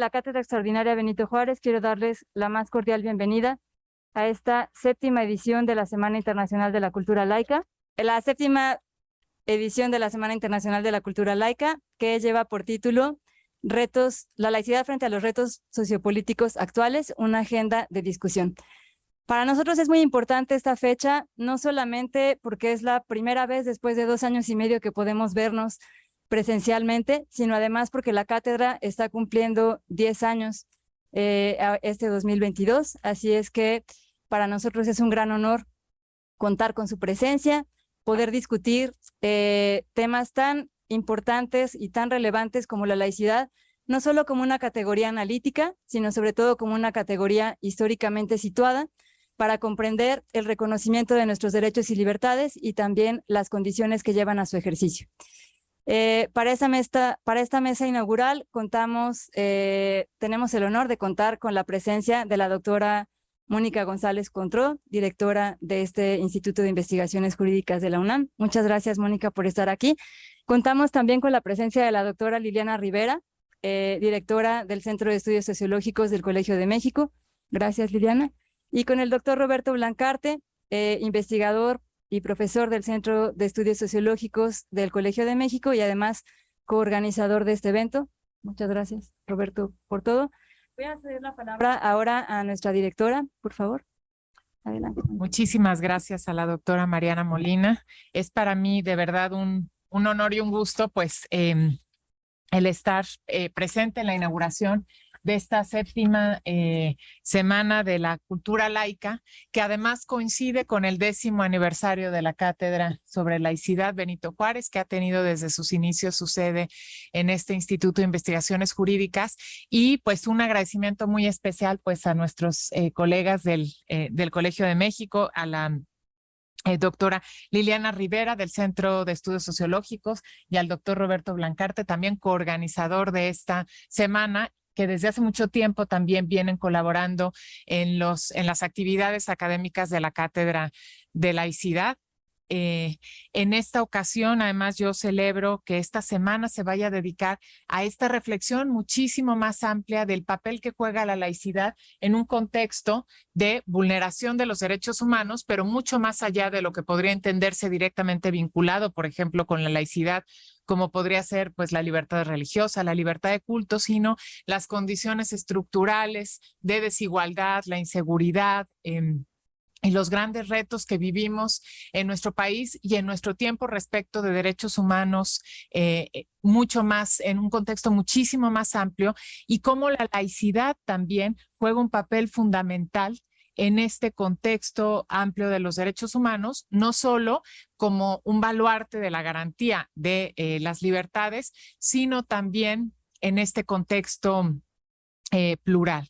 la Cátedra Extraordinaria Benito Juárez, quiero darles la más cordial bienvenida a esta séptima edición de la Semana Internacional de la Cultura Laica. La séptima edición de la Semana Internacional de la Cultura Laica, que lleva por título Retos, la laicidad frente a los retos sociopolíticos actuales, una agenda de discusión. Para nosotros es muy importante esta fecha, no solamente porque es la primera vez después de 2 años y medio que podemos vernos presencialmente, sino además porque la cátedra está cumpliendo 10 años este 2022, así es que para nosotros es un gran honor contar con su presencia, poder discutir temas tan importantes y tan relevantes como la laicidad, no solo como una categoría analítica, sino sobre todo como una categoría históricamente situada, para comprender el reconocimiento de nuestros derechos y libertades y también las condiciones que llevan a su ejercicio. Para esta mesa inaugural tenemos el honor de contar con la presencia de la doctora Mónica González Contró, directora de este Instituto de Investigaciones Jurídicas de la UNAM. Muchas gracias, Mónica, por estar aquí. Contamos también con la presencia de la doctora Liliana Rivera, directora del Centro de Estudios Sociológicos del Colegio de México. Gracias, Liliana. Y con el doctor Roberto Blancarte, investigador y profesor del Centro de Estudios Sociológicos del Colegio de México y además coorganizador de este evento. Muchas gracias, Roberto, por todo. Voy a ceder la palabra ahora a nuestra directora, por favor. Adelante. Muchísimas gracias a la doctora Mariana Molina. Es para mí de verdad un honor y un gusto, pues, el estar presente en la inauguración de esta séptima Semana de la Cultura Laica, que además coincide con el 10º aniversario de la Cátedra sobre Laicidad Benito Juárez, que ha tenido desde sus inicios su sede en este Instituto de Investigaciones Jurídicas, y pues un agradecimiento muy especial pues a nuestros colegas del Colegio de México, a la doctora Liliana Rivera del Centro de Estudios Sociológicos y al doctor Roberto Blancarte, también coorganizador de esta semana, que desde hace mucho tiempo también vienen colaborando en las actividades académicas de la Cátedra de Laicidad. En esta ocasión, además, yo celebro que esta semana se vaya a dedicar a esta reflexión muchísimo más amplia del papel que juega la laicidad en un contexto de vulneración de los derechos humanos, pero mucho más allá de lo que podría entenderse directamente vinculado, por ejemplo, con la laicidad, como podría ser pues la libertad religiosa, la libertad de culto, sino las condiciones estructurales de desigualdad, la inseguridad, y los grandes retos que vivimos en nuestro país y en nuestro tiempo respecto de derechos humanos, mucho más, en un contexto muchísimo más amplio, y cómo la laicidad también juega un papel fundamental en este contexto amplio de los derechos humanos, no solo como un baluarte de la garantía de las libertades, sino también en este contexto plural.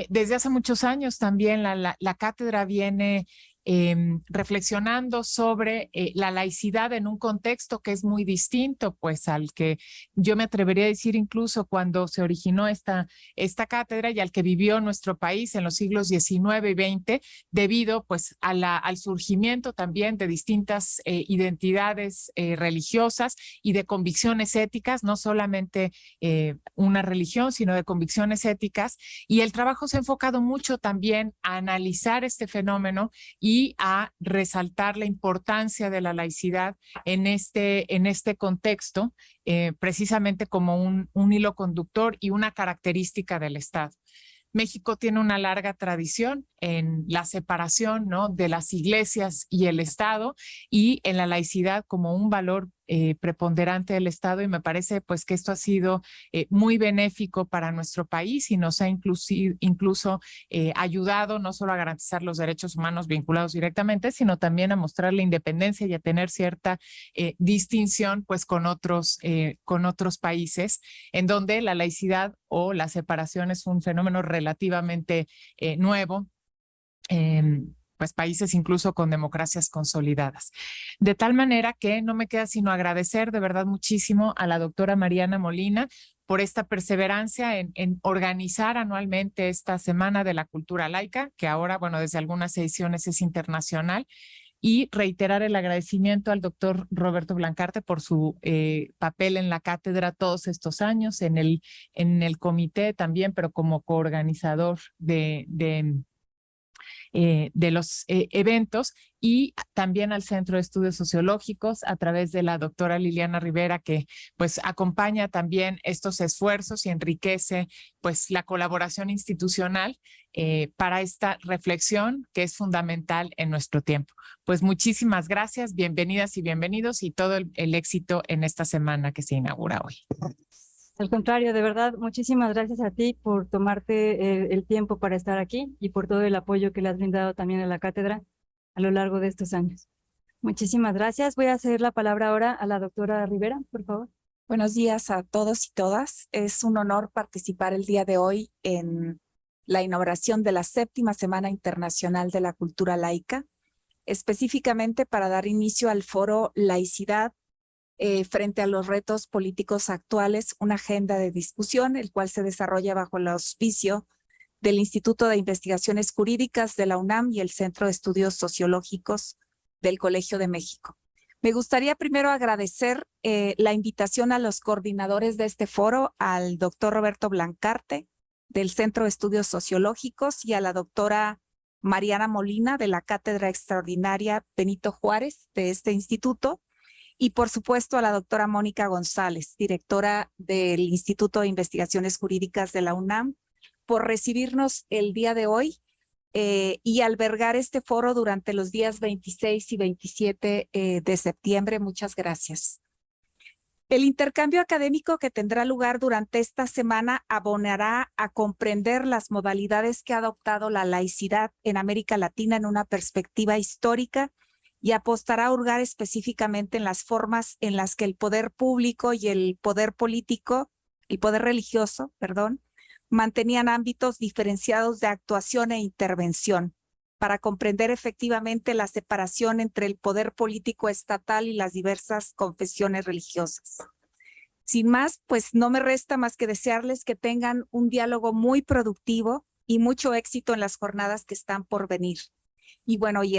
Desde hace muchos años también la cátedra viene reflexionando sobre la laicidad en un contexto que es muy distinto pues al que yo me atrevería a decir incluso cuando se originó esta cátedra y al que vivió nuestro país en los siglos XIX y XX, debido pues al surgimiento también de distintas identidades religiosas y de convicciones éticas, no solamente una religión, sino de convicciones éticas, y el trabajo se ha enfocado mucho también a analizar este fenómeno y a resaltar la importancia de la laicidad en este contexto, precisamente como un hilo conductor y una característica del Estado. México tiene una larga tradición en la separación, ¿no?, de las iglesias y el Estado, y en la laicidad como un valor preponderante del Estado, y me parece pues que esto ha sido muy benéfico para nuestro país y nos ha incluso ayudado no solo a garantizar los derechos humanos vinculados directamente, sino también a mostrar la independencia y a tener cierta distinción pues con otros países en donde la laicidad o la separación es un fenómeno relativamente nuevo, pues países incluso con democracias consolidadas. De tal manera que no me queda sino agradecer de verdad muchísimo a la doctora Mariana Molina por esta perseverancia en organizar anualmente esta Semana de la Cultura Laica, que ahora, bueno, desde algunas ediciones es internacional, y reiterar el agradecimiento al doctor Roberto Blancarte por su papel en la cátedra todos estos años, en el comité también, pero como coorganizador de los eventos, y también al Centro de Estudios Sociológicos a través de la doctora Liliana Rivera, que pues acompaña también estos esfuerzos y enriquece pues la colaboración institucional para esta reflexión que es fundamental en nuestro tiempo. Pues muchísimas gracias, bienvenidas y bienvenidos, y todo el éxito en esta semana que se inaugura hoy. Al contrario, de verdad, muchísimas gracias a ti por tomarte el tiempo para estar aquí y por todo el apoyo que le has brindado también a la cátedra a lo largo de estos años. Muchísimas gracias. Voy a ceder la palabra ahora a la doctora Rivera, por favor. Buenos días a todos y todas. Es un honor participar el día de hoy en la inauguración de la 7ª Semana Internacional de la Cultura Laica, específicamente para dar inicio al foro Laicidad, frente a los retos políticos actuales, una agenda de discusión, el cual se desarrolla bajo el auspicio del Instituto de Investigaciones Jurídicas de la UNAM y el Centro de Estudios Sociológicos del Colegio de México. Me gustaría primero agradecer la invitación a los coordinadores de este foro, al doctor Roberto Blancarte, del Centro de Estudios Sociológicos, y a la doctora Mariana Molina, de la Cátedra Extraordinaria Benito Juárez, de este instituto, y por supuesto a la doctora Mónica González, directora del Instituto de Investigaciones Jurídicas de la UNAM, por recibirnos el día de hoy y albergar este foro durante los días 26 y 27 de septiembre. Muchas gracias. El intercambio académico que tendrá lugar durante esta semana abonará a comprender las modalidades que ha adoptado la laicidad en América Latina en una perspectiva histórica, y apostará a hurgar específicamente en las formas en las que el poder público y el poder político, el poder religioso, mantenían ámbitos diferenciados de actuación e intervención, para comprender efectivamente la separación entre el poder político estatal y las diversas confesiones religiosas. Sin más, pues no me resta más que desearles que tengan un diálogo muy productivo y mucho éxito en las jornadas que están por venir. Y bueno, y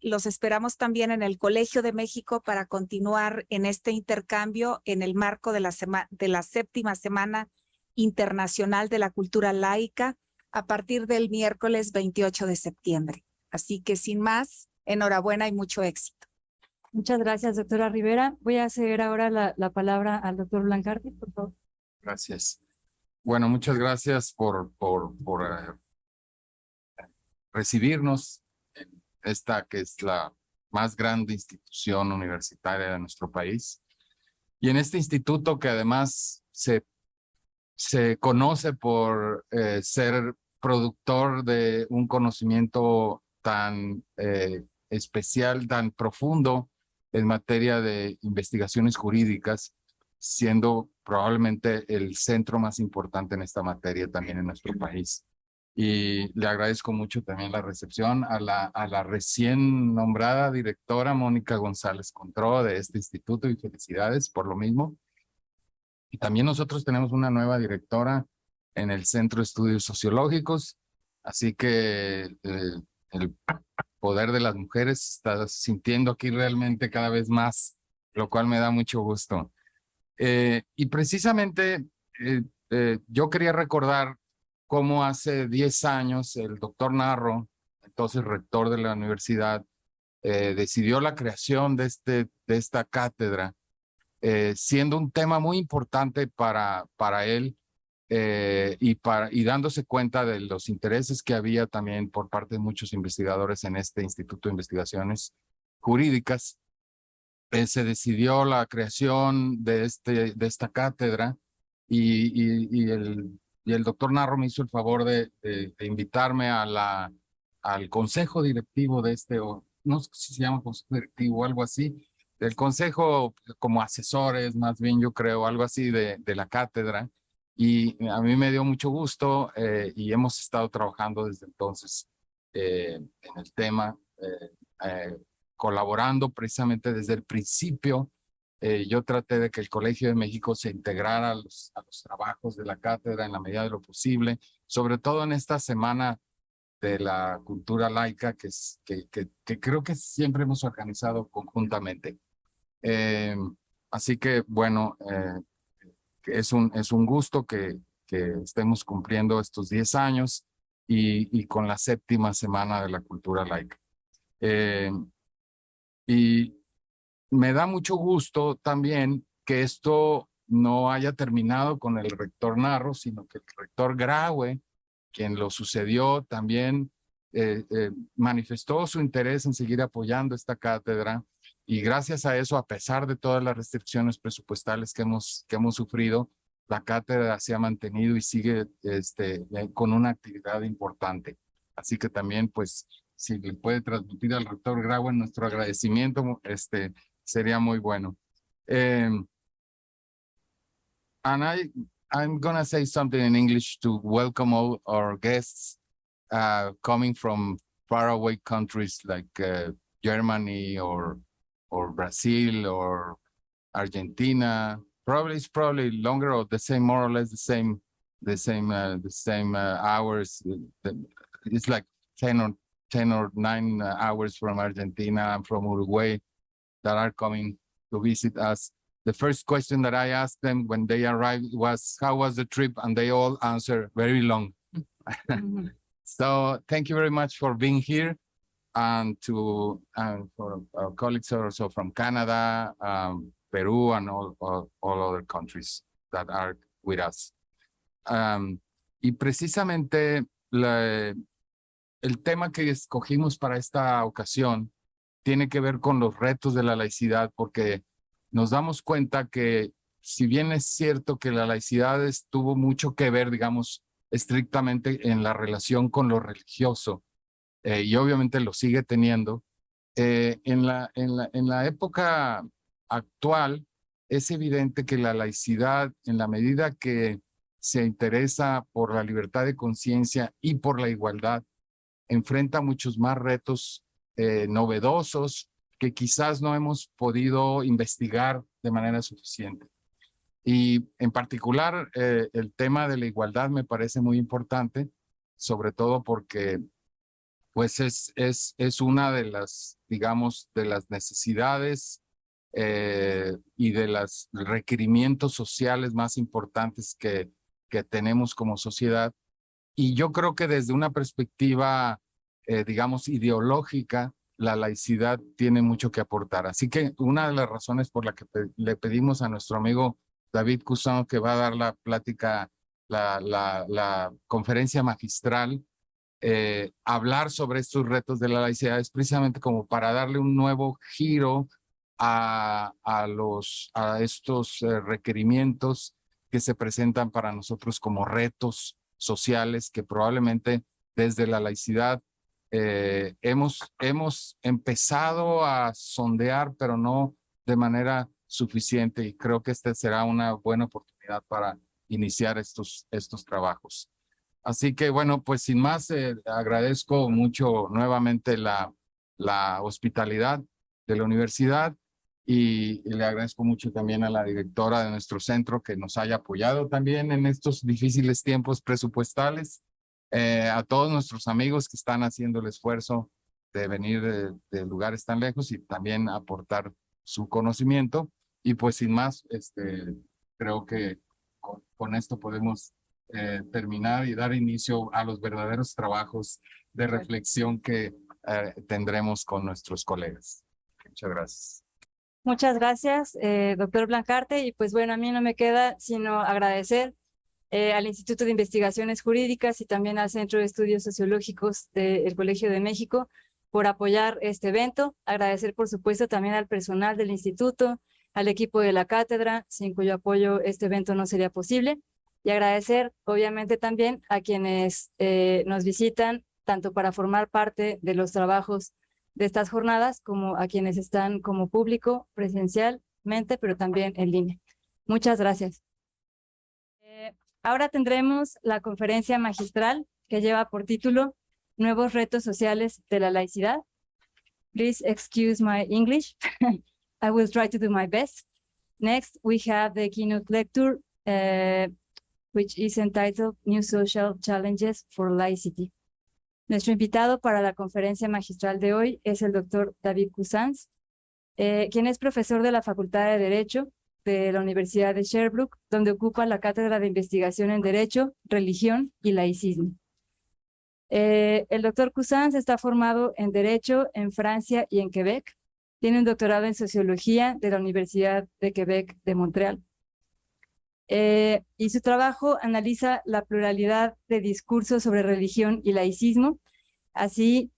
los esperamos también en el Colegio de México para continuar en este intercambio en el marco de la 7ª Semana Internacional de la Cultura Laica, a partir del miércoles 28 de septiembre. Así que sin más, enhorabuena y mucho éxito. Muchas gracias, doctora Rivera. Voy a ceder ahora la palabra al doctor Blancarte, por favor. Gracias. Bueno, muchas gracias por recibirnos en esta que es la más grande institución universitaria de nuestro país. Y en este instituto que además se conoce por ser productor de un conocimiento tan especial, tan profundo en materia de investigaciones jurídicas, siendo probablemente el centro más importante en esta materia también en nuestro país. Y le agradezco mucho también la recepción a la recién nombrada directora Mónica González Contró de este instituto, y felicidades por lo mismo. Y también nosotros tenemos una nueva directora en el Centro de Estudios Sociológicos, así que el poder de las mujeres está sintiendo aquí realmente cada vez más, lo cual me da mucho gusto. Y precisamente yo quería recordar cómo hace 10 años el doctor Narro, entonces rector de la universidad, decidió la creación de esta cátedra, siendo un tema muy importante para él y dándose cuenta de los intereses que había también por parte de muchos investigadores en este Instituto de Investigaciones Jurídicas. Se decidió la creación de esta cátedra y el doctor Narro me hizo el favor de invitarme al consejo directivo de no sé si se llama consejo directivo o algo así, del consejo como asesores, más bien yo creo, algo así de la cátedra. Y a mí me dio mucho gusto y hemos estado trabajando desde entonces en el tema, colaborando precisamente desde el principio. Yo traté de que el Colegio de México se integrara a los trabajos de la cátedra en la medida de lo posible, sobre todo en esta semana de la cultura laica que creo que siempre hemos organizado conjuntamente. Así que, bueno, es un gusto que estemos cumpliendo estos 10 años y con la 7ª Semana de la Cultura Laica. Y me da mucho gusto también que esto no haya terminado con el rector Narro, sino que el rector Graue, quien lo sucedió, también manifestó su interés en seguir apoyando esta cátedra, y gracias a eso, a pesar de todas las restricciones presupuestales que hemos sufrido, la cátedra se ha mantenido y sigue con una actividad importante. Así que también, pues, si le puede transmitir al rector Graue nuestro agradecimiento, sería muy bueno. And I'm gonna say something in English to welcome all our guests coming from faraway countries like Germany or Brazil or Argentina. It's probably longer or the same, more or less the same hours. It's like 10 or 9 hours from Argentina and from Uruguay that are coming to visit us. The first question that I asked them when they arrived was, how was the trip? And they all answered, very long. So thank you very much for being here, and for our colleagues also from Canada, Peru, and all other countries that are with us. Y precisamente el tema que escogimos para esta ocasión tiene que ver con los retos de la laicidad, porque nos damos cuenta que, si bien es cierto que la laicidad tuvo mucho que ver, digamos, estrictamente en la relación con lo religioso, y obviamente lo sigue teniendo, en la época actual es evidente que la laicidad, en la medida que se interesa por la libertad de conciencia y por la igualdad, enfrenta muchos más retos novedosos que quizás no hemos podido investigar de manera suficiente. Y en particular, el tema de la igualdad me parece muy importante, sobre todo porque pues es una de las, digamos, de las necesidades y de los requerimientos sociales más importantes que tenemos como sociedad. Y yo creo que desde una perspectiva, digamos, ideológica, la laicidad tiene mucho que aportar. Así que una de las razones por la que le pedimos a nuestro amigo David Koussens, que va a dar la plática, la conferencia magistral, hablar sobre estos retos de la laicidad, es precisamente como para darle un nuevo giro a estos requerimientos que se presentan para nosotros como retos sociales, que probablemente desde la laicidad hemos empezado a sondear, pero no de manera suficiente, y creo que esta será una buena oportunidad para iniciar estos trabajos. Así que, bueno, pues sin más, agradezco mucho nuevamente la hospitalidad de la universidad, y le agradezco mucho también a la directora de nuestro centro que nos haya apoyado también en estos difíciles tiempos presupuestales, a todos nuestros amigos que están haciendo el esfuerzo de venir de lugares tan lejos y también aportar su conocimiento. Y pues sin más, creo que con esto podemos terminar y dar inicio a los verdaderos trabajos de reflexión que tendremos con nuestros colegas. Muchas gracias. Muchas gracias, doctor Blancarte. Y pues bueno, a mí no me queda sino agradecer al Instituto de Investigaciones Jurídicas y también al Centro de Estudios Sociológicos del Colegio de México por apoyar este evento. Agradecer, por supuesto, también al personal del instituto, al equipo de la cátedra, sin cuyo apoyo este evento no sería posible. Y agradecer, obviamente, también a quienes nos visitan, tanto para formar parte de los trabajos de estas jornadas, como a quienes están como público presencialmente, pero también en línea. Muchas gracias. Ahora tendremos la conferencia magistral que lleva por título Nuevos retos sociales de la laicidad. Please excuse my English. I will try to do my best. Next, we have the keynote lecture, which is entitled New Social Challenges for Laicity. Nuestro invitado para la conferencia magistral de hoy es el doctor David Koussens, quien es profesor de la Facultad de Derecho de la Universidad de Sherbrooke, donde ocupa la Cátedra de Investigación en Derecho, Religión y Laicismo. El doctor Koussens está formado en Derecho en Francia y en Quebec. Tiene un doctorado en Sociología de la Universidad de Quebec de Montreal. Y su trabajo analiza la pluralidad de discursos sobre religión y laicismo, así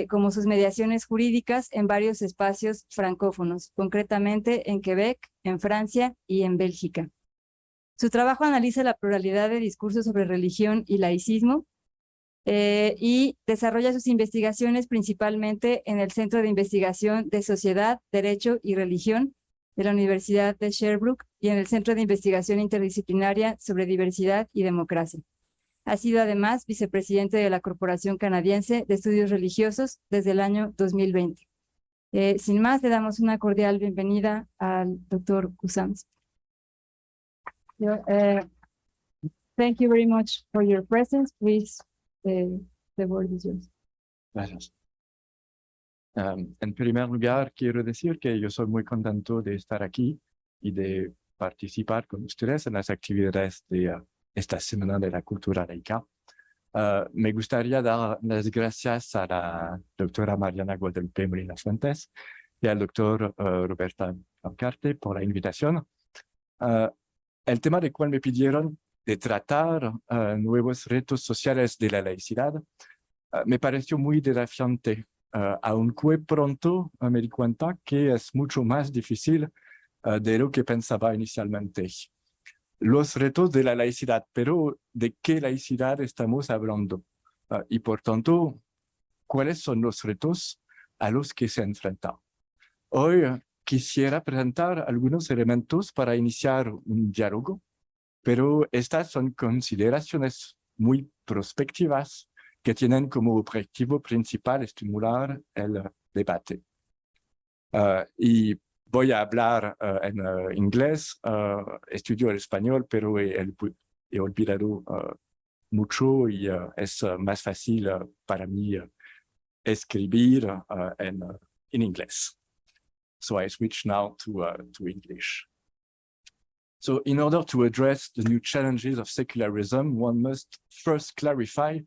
como sus mediaciones jurídicas en varios espacios francófonos, concretamente en Quebec, en Francia y en Bélgica. Su trabajo analiza la pluralidad de discursos sobre religión y laicismo y desarrolla sus investigaciones principalmente en el Centro de Investigación de Sociedad, Derecho y Religión de la Universidad de Sherbrooke y en el Centro de Investigación Interdisciplinaria sobre Diversidad y Democracia. Ha sido además vicepresidente de la Corporación Canadiense de Estudios Religiosos desde el año 2020. Sin más, le damos una cordial bienvenida al doctor Koussens. Thank you very much for your presence. Please, the word is yours. Gracias. En primer lugar, quiero decir que yo soy muy contento de estar aquí y de participar con ustedes en las actividades de esta Semana de la Cultura Laica. Me gustaría dar las gracias a la doctora Mariana Molina Fuentes y al doctor Roberto Blancarte por la invitación. El tema del cual me pidieron de tratar nuevos retos sociales de la laicidad me pareció muy desafiante, aunque pronto me di cuenta que es mucho más difícil de lo que pensaba inicialmente. Los retos de la laicidad, pero ¿de qué laicidad estamos hablando? Y por tanto, ¿cuáles son los retos a los que se enfrenta? Hoy quisiera presentar algunos elementos para iniciar un diálogo, pero estas son consideraciones muy prospectivas que tienen como objetivo principal estimular el debate. Y voy a hablar en inglés, estudio el español, pero he olvidado mucho y es más fácil para mí escribir en inglés. So I switch now to English. So in order to address the new challenges of secularism, one must first clarify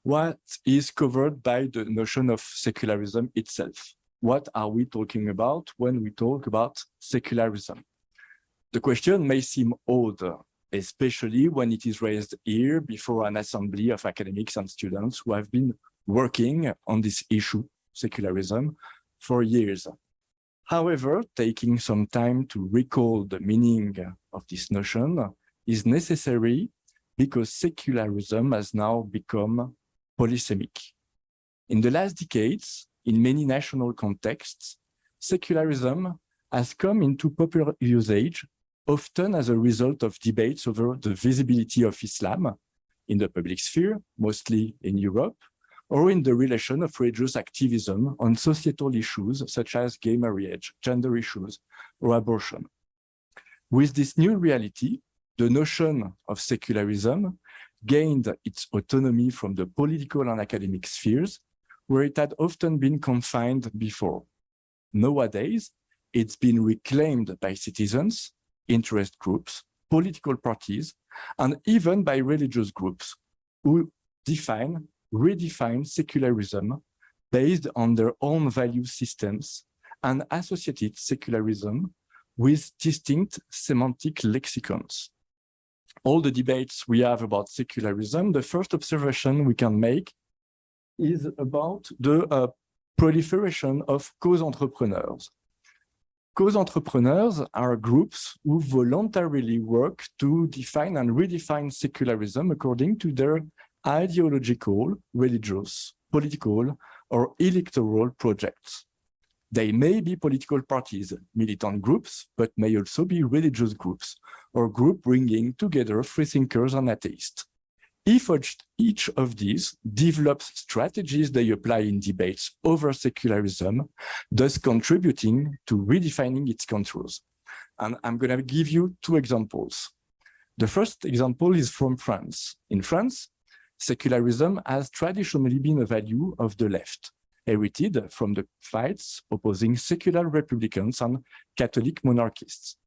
what is covered by the notion of secularism itself. What are we talking about when we talk about secularism? The question may seem odd, especially when it is raised here before an assembly of academics and students who have been working on this issue, secularism, for years. However, taking some time to recall the meaning of this notion is necessary because secularism has now become polysemic. In the last decades, in many national contexts, secularism has come into popular usage, often as a result of debates over the visibility of Islam in the public sphere, mostly in Europe, or in the relation of religious activism on societal issues such as gay marriage, gender issues, or abortion. With this new reality, the notion of secularism gained its autonomy from the political and academic spheres, where it had often been confined before. Nowadays, it's been reclaimed by citizens, interest groups, political parties, and even by religious groups who redefine secularism based on their own value systems and associated secularism with distinct semantic lexicons. All the debates we have about secularism, the first observation we can make is about the proliferation of cause entrepreneurs. Cause entrepreneurs are groups who voluntarily work to define and redefine secularism according to their ideological, religious, political, or electoral projects. They may be political parties, militant groups, but may also be religious groups, or groups bringing together freethinkers and atheists. If each of these develops strategies they apply in debates over secularism, thus contributing to redefining its contours. And I'm going to give you two examples. The first example is from France. In France, secularism has traditionally been a value of the left, inherited from the fights opposing secular republicans and Catholic monarchists.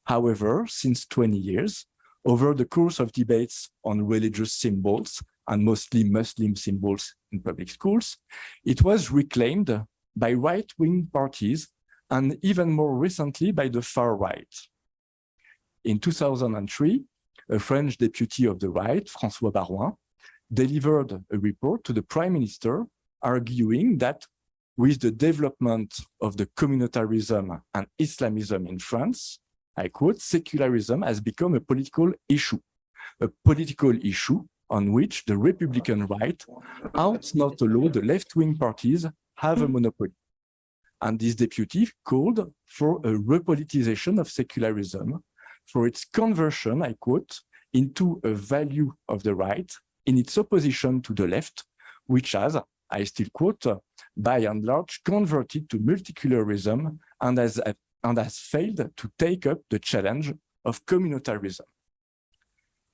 However, since 20 years, over the course of debates on religious symbols, and mostly Muslim symbols in public schools, it was reclaimed by right-wing parties and even more recently by the far right. In 2003, a French deputy of the right, François Baroin, delivered a report to the Prime Minister arguing that with the development of the communautarism and Islamism in France, I quote, secularism has become a political issue on which the Republican right ought not allow the left-wing parties have a monopoly. And this deputy called for a repoliticization of secularism, for its conversion, I quote, into a value of the right in its opposition to the left, which has, I still quote, by and large converted to multicularism and has failed to take up the challenge of communautarism.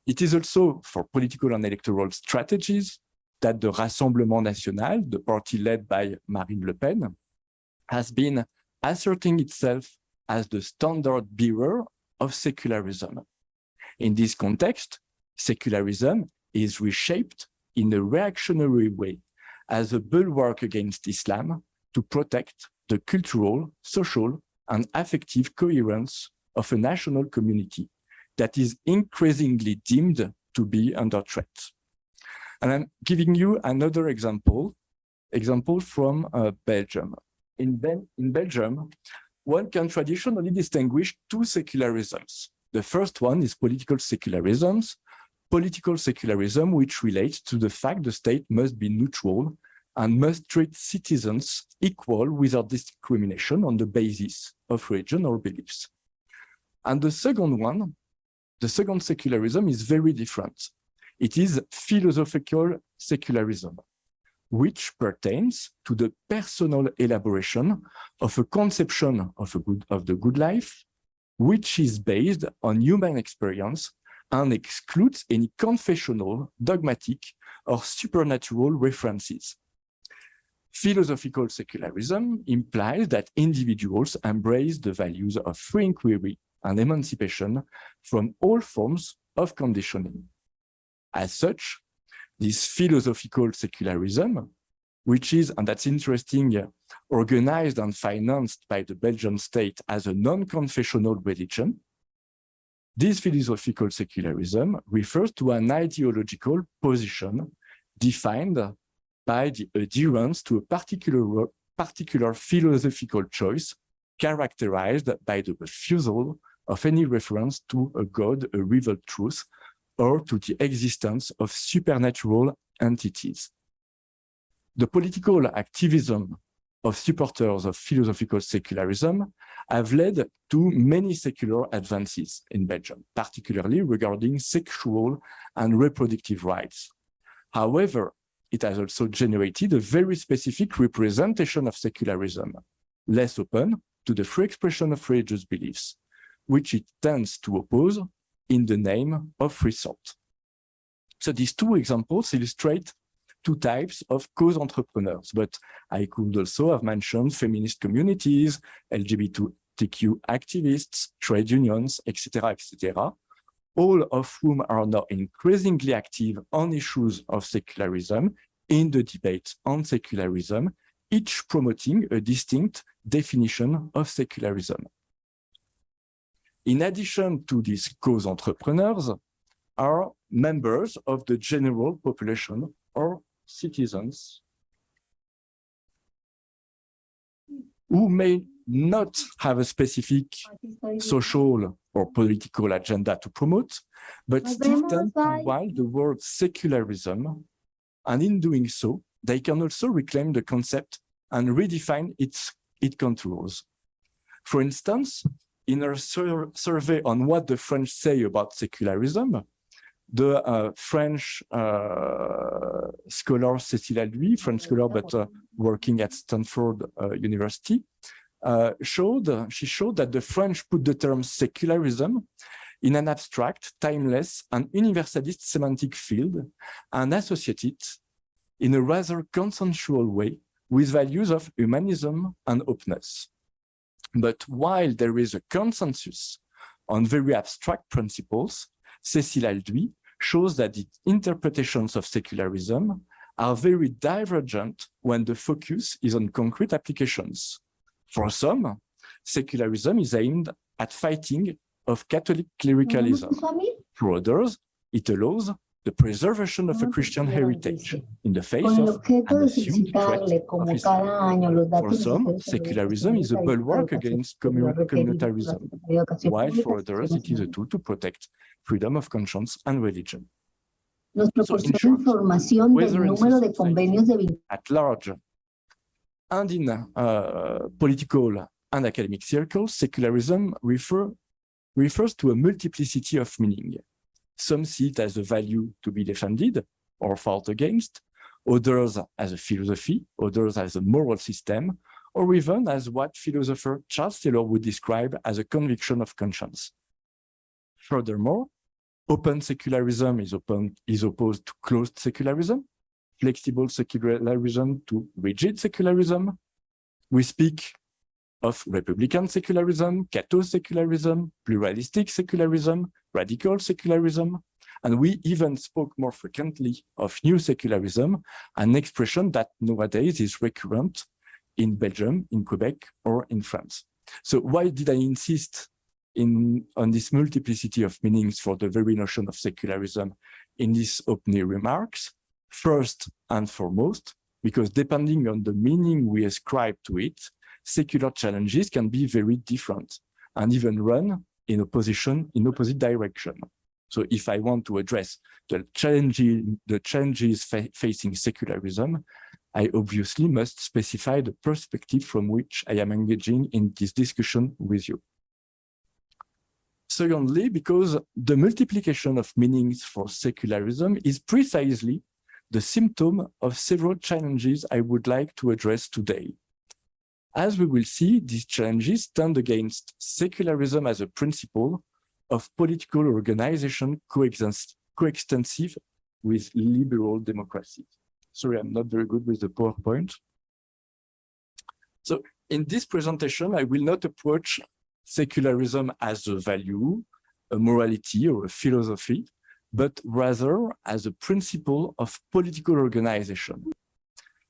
It is also for political and electoral strategies that the Rassemblement National, the party led by Marine Le Pen, has been asserting itself as the standard bearer of secularism. In this context, secularism is reshaped in a reactionary way as a bulwark against Islam to protect the cultural, social, and affective coherence of a national community that is increasingly deemed to be under threat. And I'm giving you another example from Belgium. In Belgium, one can traditionally distinguish two secularisms. The first one is political secularism, which relates to the fact the state must be neutral and must treat citizens equal without discrimination on the basis of religion or beliefs. And the second secularism is very different. It is philosophical secularism, which pertains to the personal elaboration of a conception of the good life, which is based on human experience and excludes any confessional, dogmatic, or supernatural references. Philosophical secularism implies that individuals embrace the values of free inquiry and emancipation from all forms of conditioning. As such, this philosophical secularism, which is, and that's interesting, organized and financed by the Belgian state as a non-confessional religion, this philosophical secularism refers to an ideological position defined by the adherence to a particular philosophical choice characterized by the refusal of any reference to a God, a revealed truth, or to the existence of supernatural entities. The political activism of supporters of philosophical secularism have led to many secular advances in Belgium, particularly regarding sexual and reproductive rights. However, it has also generated a very specific representation of secularism, less open to the free expression of religious beliefs, which it tends to oppose in the name of free thought. So these two examples illustrate two types of cause entrepreneurs, but I could also have mentioned feminist communities, LGBTQ activists, trade unions, etc., all of whom are now increasingly active on issues of secularism in the debate on secularism, each promoting a distinct definition of secularism. In addition to these cause entrepreneurs are members of the general population or citizens who may not have a specific social or political agenda to promote, but still tend to wield the word secularism, and in doing so, they can also reclaim the concept and redefine its contours. For instance, in a survey on what the French say about secularism, the French scholar Cécile Alduy, French scholar but working at Stanford University, showed that the French put the term secularism in an abstract, timeless, and universalist semantic field and associate it in a rather consensual way with values of humanism and openness. But while there is a consensus on very abstract principles, Cécile Alduy shows that the interpretations of secularism are very divergent when the focus is on concrete applications. For some, secularism is aimed at fighting of Catholic clericalism. For others, it allows the preservation of a Christian heritage in the face of an assumed threat of Islam. For some, secularism is a bulwark against communitarism, while for others, it is a tool to protect freedom of conscience and religion. So in short, whether in at large and in political and academic circles, secularism refers to a multiplicity of meaning. Some see it as a value to be defended or fought against, others as a philosophy, others as a moral system, or even as what philosopher Charles Taylor would describe as a conviction of conscience. Furthermore, open secularism is opposed to closed secularism, flexible secularism to rigid secularism. We speak of republican secularism, Cato secularism, pluralistic secularism, radical secularism, and we even spoke more frequently of new secularism, an expression that nowadays is recurrent in Belgium, in Quebec, or in France. So why did I insist on this multiplicity of meanings for the very notion of secularism in these opening remarks? First and foremost, because depending on the meaning we ascribe to it, secular challenges can be very different and even run in opposite direction. So if I want to address the challenges facing secularism, I obviously must specify the perspective from which I am engaging in this discussion with you. Secondly, because the multiplication of meanings for secularism is precisely the symptom of several challenges I would like to address today. As we will see, these challenges stand against secularism as a principle of political organization coextensive with liberal democracy. Sorry, I'm not very good with the PowerPoint. So in this presentation, I will not approach secularism as a value, a morality, or a philosophy, but rather as a principle of political organization.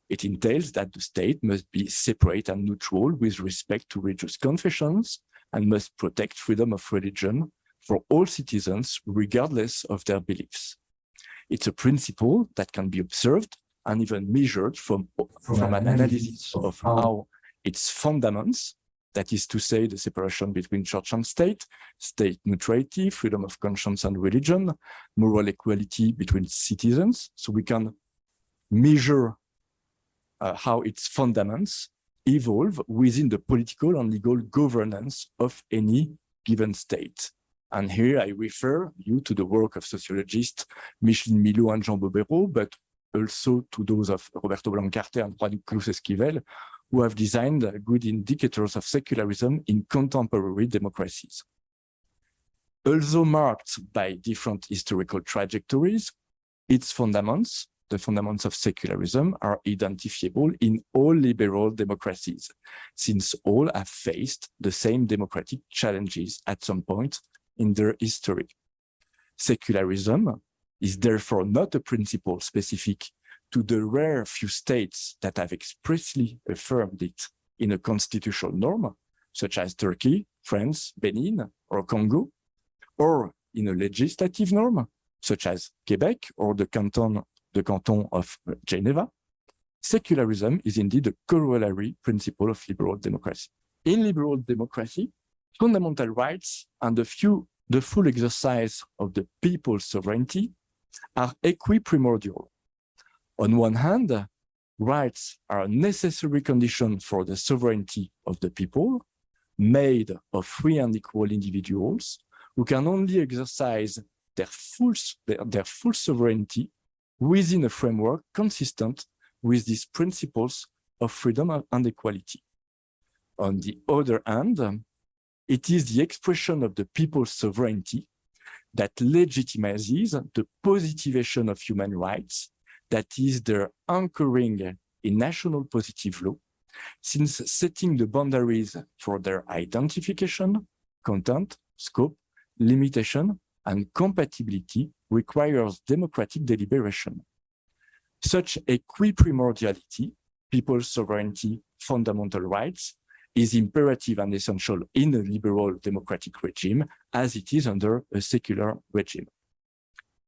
It entails that the state must be separate and neutral with respect to religious confessions and must protect freedom of religion for all citizens, regardless of their beliefs. It's a principle that can be observed and even measured from an analysis of how its fundaments, that is to say, the separation between church and state neutrality, freedom of conscience and religion, moral equality between citizens. So we can measure how its fundaments evolve within the political and legal governance of any given state. And here I refer you to the work of sociologists Micheline Milot and Jean Bobéro, but also to those of Roberto Blancarte and Juan Cruz Esquivel, who have designed good indicators of secularism in contemporary democracies. Also marked by different historical trajectories, its fundaments, the fundamentals of secularism, are identifiable in all liberal democracies, since all have faced the same democratic challenges at some point in their history. Secularism is therefore not a principle specific to the rare few states that have expressly affirmed it in a constitutional norm, such as Turkey, France, Benin, or Congo, or in a legislative norm, such as Quebec or the canton of Geneva. Secularism is indeed a corollary principle of liberal democracy. In liberal democracy, fundamental rights and the full exercise of the people's sovereignty are equiprimordial. On one hand, rights are a necessary condition for the sovereignty of the people, made of free and equal individuals who can only exercise their full sovereignty within a framework consistent with these principles of freedom and equality. On the other hand, it is the expression of the people's sovereignty that legitimizes the positivation of human rights, that is their anchoring in national positive law, since setting the boundaries for their identification, content, scope, limitation, and compatibility requires democratic deliberation. Such equiprimordiality, people's sovereignty, fundamental rights, is imperative and essential in a liberal democratic regime as it is under a secular regime.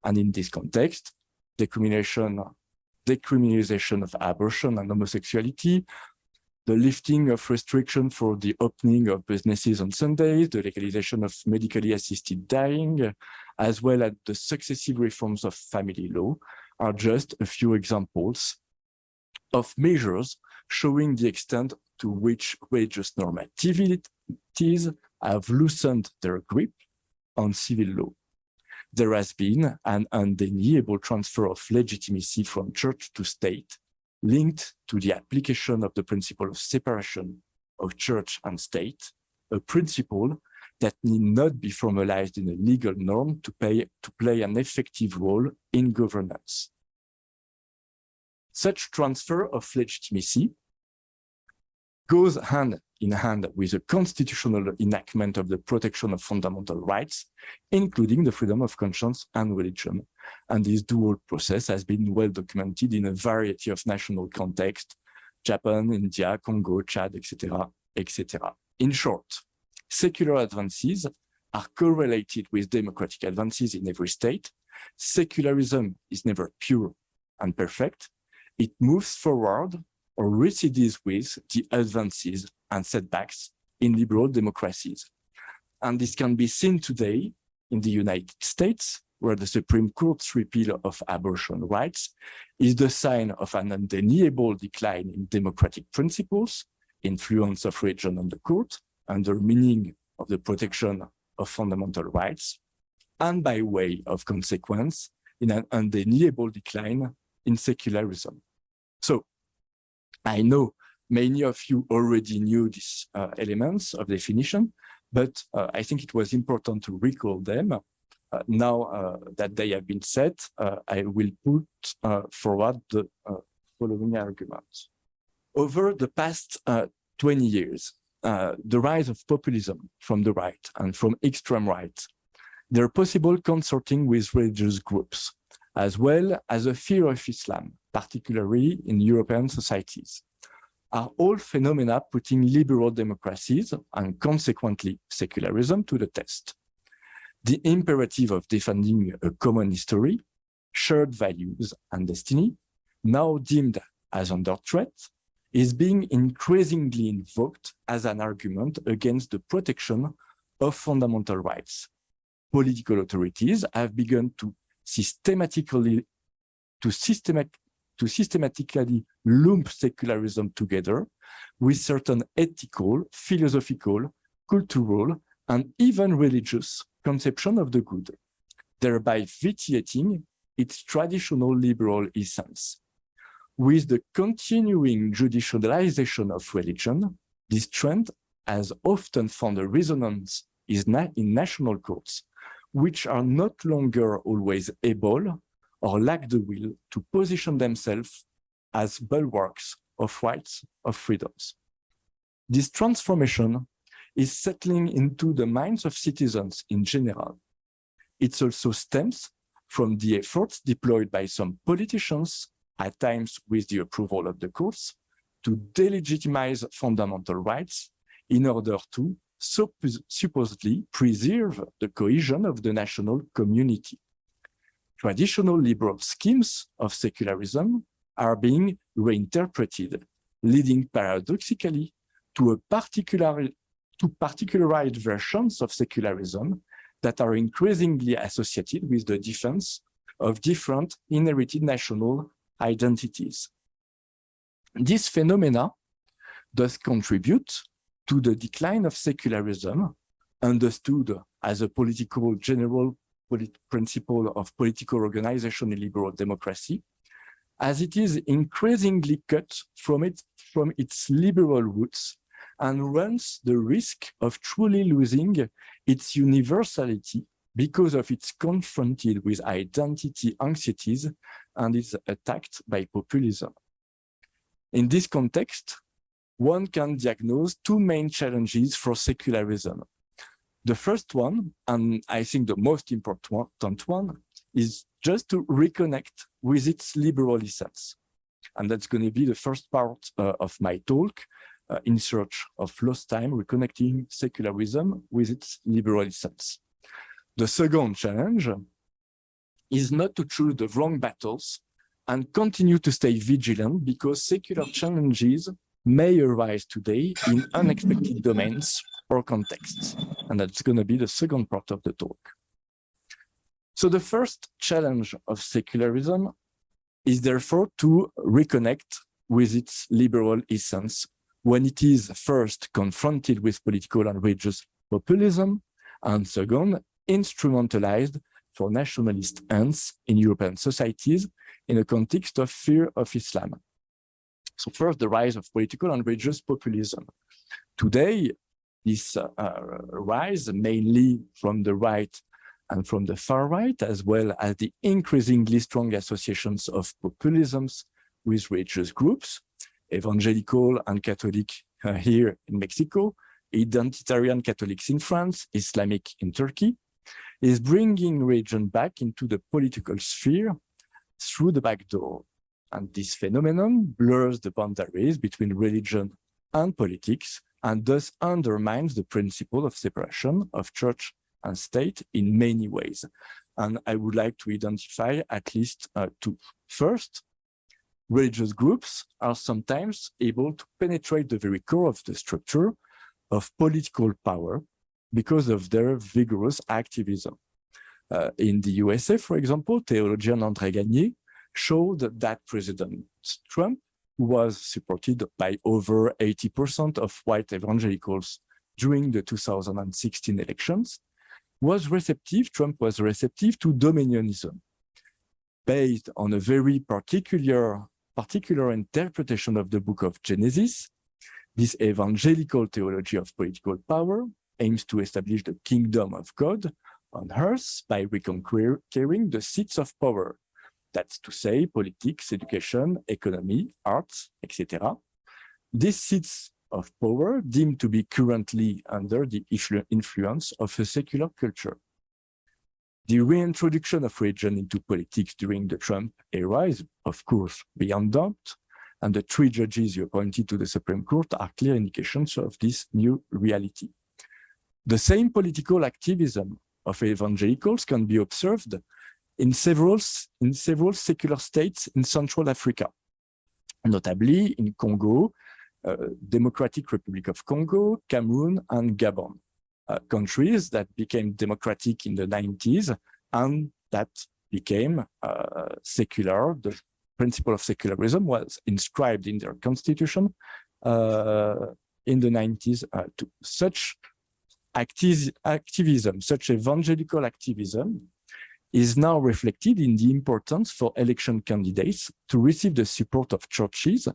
And in this context, decriminalization of abortion and homosexuality, the lifting of restrictions for the opening of businesses on Sundays, the legalization of medically assisted dying, as well as the successive reforms of family law are just a few examples of measures showing the extent to which religious normativities have loosened their grip on civil law. There has been an undeniable transfer of legitimacy from church to state, linked to the application of the principle of separation of church and state, a principle that need not be formalized in a legal norm to play an effective role in governance. Such transfer of legitimacy goes hand in hand with the constitutional enactment of the protection of fundamental rights, including the freedom of conscience and religion. And this dual process has been well documented in a variety of national contexts, Japan, India, Congo, Chad, etc., etc. In short, secular advances are correlated with democratic advances in every state. Secularism is never pure and perfect. It moves forward or recedes with the advances and setbacks in liberal democracies. And this can be seen today in the United States, where the Supreme Court's repeal of abortion rights is the sign of an undeniable decline in democratic principles, influence of religion on the court, and the meaning of the protection of fundamental rights, and by way of consequence, in an undeniable decline in secularism. So, I know many of you already knew these elements of definition, but I think it was important to recall them. Now that they have been said, I will put forward the following arguments. Over the past 20 years, the rise of populism from the right and from extreme right, their possible consorting with religious groups, as well as a fear of Islam, particularly in European societies, are all phenomena putting liberal democracies and consequently secularism to the test. The imperative of defending a common history, shared values and destiny, now deemed as under threat, is being increasingly invoked as an argument against the protection of fundamental rights. Political authorities have begun to systematically lump secularism together with certain ethical, philosophical, cultural, and even religious conception of the good, thereby vitiating its traditional liberal essence. With the continuing judicialization of religion, this trend has often found a resonance in national courts, which are not longer always able or lack the will to position themselves as bulwarks of rights, of freedoms. This transformation is settling into the minds of citizens in general. It also stems from the efforts deployed by some politicians, at times with the approval of the courts, to delegitimize fundamental rights in order to supposedly preserve the cohesion of the national community. Traditional liberal schemes of secularism are being reinterpreted, leading paradoxically to particularized versions of secularism that are increasingly associated with the defense of different inherited national identities. This phenomena does contribute to the decline of secularism, understood as a general principle of political organization in liberal democracy, as it is increasingly cut from its liberal roots and runs the risk of truly losing its universality because of its confronted with identity anxieties and is attacked by populism. In this context, one can diagnose two main challenges for secularism. The first one, and I think the most important one, is just to reconnect with its liberal essence. And that's going to be the first part of my talk, In Search of Lost Time, reconnecting secularism with its liberal essence. The second challenge is not to choose the wrong battles and continue to stay vigilant, because secular challenges may arise today in unexpected domains or contexts. And that's going to be the second part of the talk. So the first challenge of secularism is therefore to reconnect with its liberal essence when it is first confronted with political and religious populism, and second, instrumentalized for nationalist ends in European societies in a context of fear of Islam. So first, the rise of political and religious populism. Today, this rise, mainly from the right and from the far right, as well as the increasingly strong associations of populisms with religious groups, evangelical and Catholic here in Mexico, identitarian Catholics in France, Islamic in Turkey, is bringing religion back into the political sphere through the back door. And this phenomenon blurs the boundaries between religion and politics, and thus undermines the principle of separation of church and state in many ways. And I would like to identify at least two. First, religious groups are sometimes able to penetrate the very core of the structure of political power because of their vigorous activism. In the USA, for example, theologian André Gagné showed that President Trump, who was supported by over 80% of white evangelicals during the 2016 elections, Trump was receptive to dominionism, based on a very particular interpretation of the book of Genesis. This evangelical theology of political power aims to establish the kingdom of God on earth by reconquering the seats of power. That's to say, politics, education, economy, arts, etc. These seats of power deemed to be currently under the influence of a secular culture. The reintroduction of religion into politics during the Trump era is, of course, beyond doubt, and the three judges you appointed to the Supreme Court are clear indications of this new reality. The same political activism of evangelicals can be observed in several secular states in Central Africa, notably in Congo, Democratic Republic of Congo, Cameroon, and Gabon, countries that became democratic in the 90s and that became secular. The principle of secularism was inscribed in their constitution in the 90s too. Such activism, such evangelical activism, is now reflected in the importance for election candidates to receive the support of churches,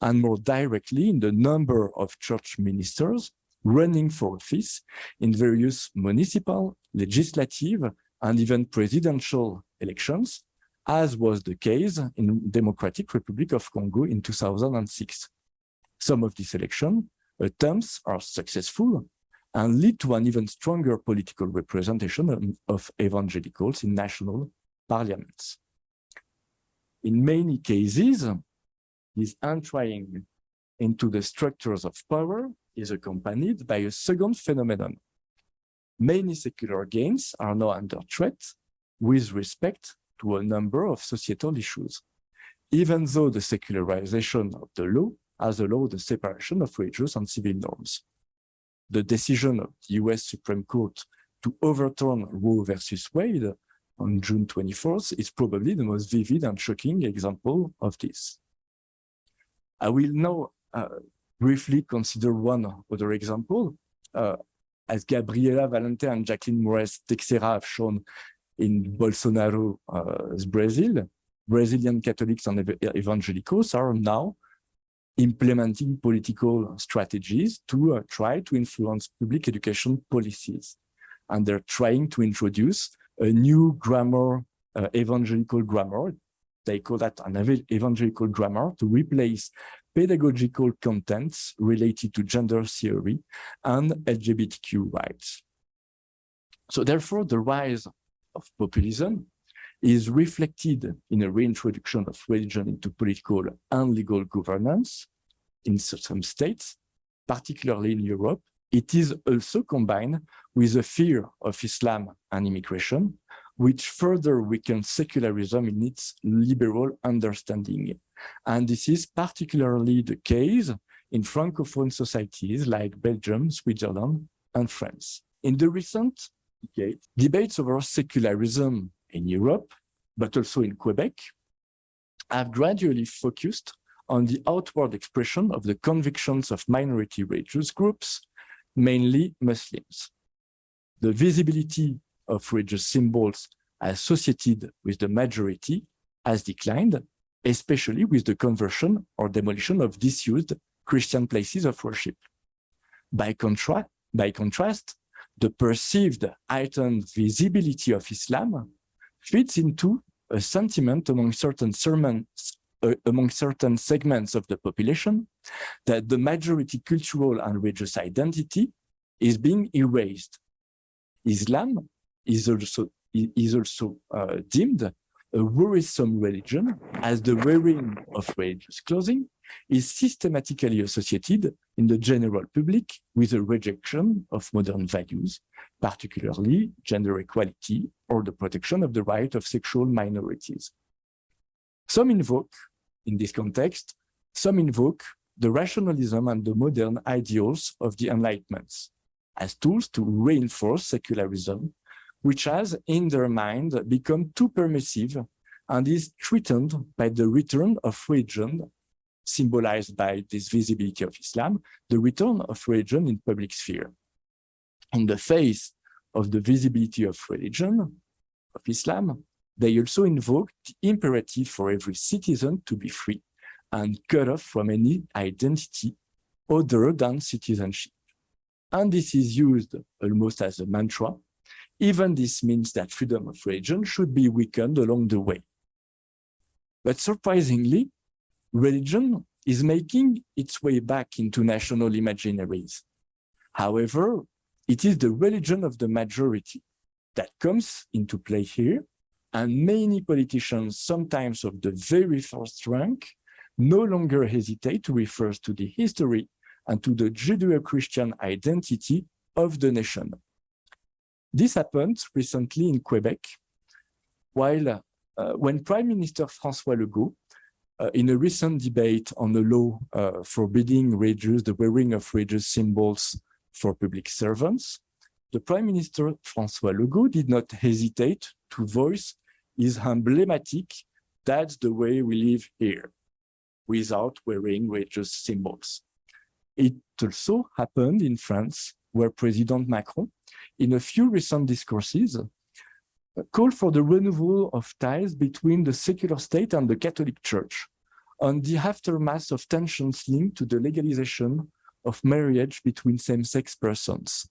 and more directly in the number of church ministers running for office in various municipal, legislative, and even presidential elections, as was the case in Democratic Republic of Congo in 2006. Some of these election attempts are successful and lead to an even stronger political representation of evangelicals in national parliaments. In many cases, this entering into the structures of power is accompanied by a second phenomenon. Many secular gains are now under threat with respect to a number of societal issues, even though the secularization of the law has allowed the separation of religious and civil norms. The decision of the US Supreme Court to overturn Roe versus Wade on June 24th is probably the most vivid and shocking example of this. I will now briefly consider one other example. As Gabriela Valente and Jacqueline Moraes-Teixeira have shown in Bolsonaro's Brazil, Brazilian Catholics and evangelicals are now implementing political strategies to try to influence public education policies. and they're trying to introduce a new grammar, evangelical grammar. They call that an evangelical grammar to replace pedagogical contents related to gender theory and LGBTQ rights. So therefore, the rise of populism is reflected in a reintroduction of religion into political and legal governance in some states, particularly in Europe. It is also combined with a fear of Islam and immigration, which further weakens secularism in its liberal understanding. And this is particularly the case in Francophone societies like Belgium, Switzerland, and France. In the recent decade, debates over secularism in Europe, but also in Quebec, have gradually focused on the outward expression of the convictions of minority religious groups, mainly Muslims. The visibility of religious symbols associated with the majority has declined, especially with the conversion or demolition of disused Christian places of worship. By contrast, the perceived heightened visibility of Islam fits into a sentiment among certain segments of the population that the majority cultural and religious identity is being erased. Islam is also deemed a worrisome religion, as the wearing of religious clothing is systematically associated in the general public with a rejection of modern values, particularly gender equality or the protection of the right of sexual minorities. In this context, some invoke the rationalism and the modern ideals of the Enlightenment as tools to reinforce secularism, which has, in their mind, become too permissive and is threatened by the return of religion, symbolized by this visibility of Islam, the return of religion in public sphere. In the face of the visibility of religion, of Islam, they also invoke the imperative for every citizen to be free and cut off from any identity other than citizenship. And this is used almost as a mantra. Even this means that freedom of religion should be weakened along the way. But surprisingly, religion is making its way back into national imaginaries. However, it is the religion of the majority that comes into play here, and many politicians, sometimes of the very first rank, no longer hesitate to refer to the history and to the Judeo-Christian identity of the nation. This happened recently in Quebec, when Prime Minister François Legault, in a recent debate on the law forbidding the wearing of religious symbols for public servants, the Prime Minister François Legault did not hesitate to voice his emblematic "That's the way we live here," without wearing religious symbols. It also happened in France, where President Macron, in a few recent discourses, called for the renewal of ties between the secular state and the Catholic Church on the aftermath of tensions linked to the legalization of marriage between same-sex persons.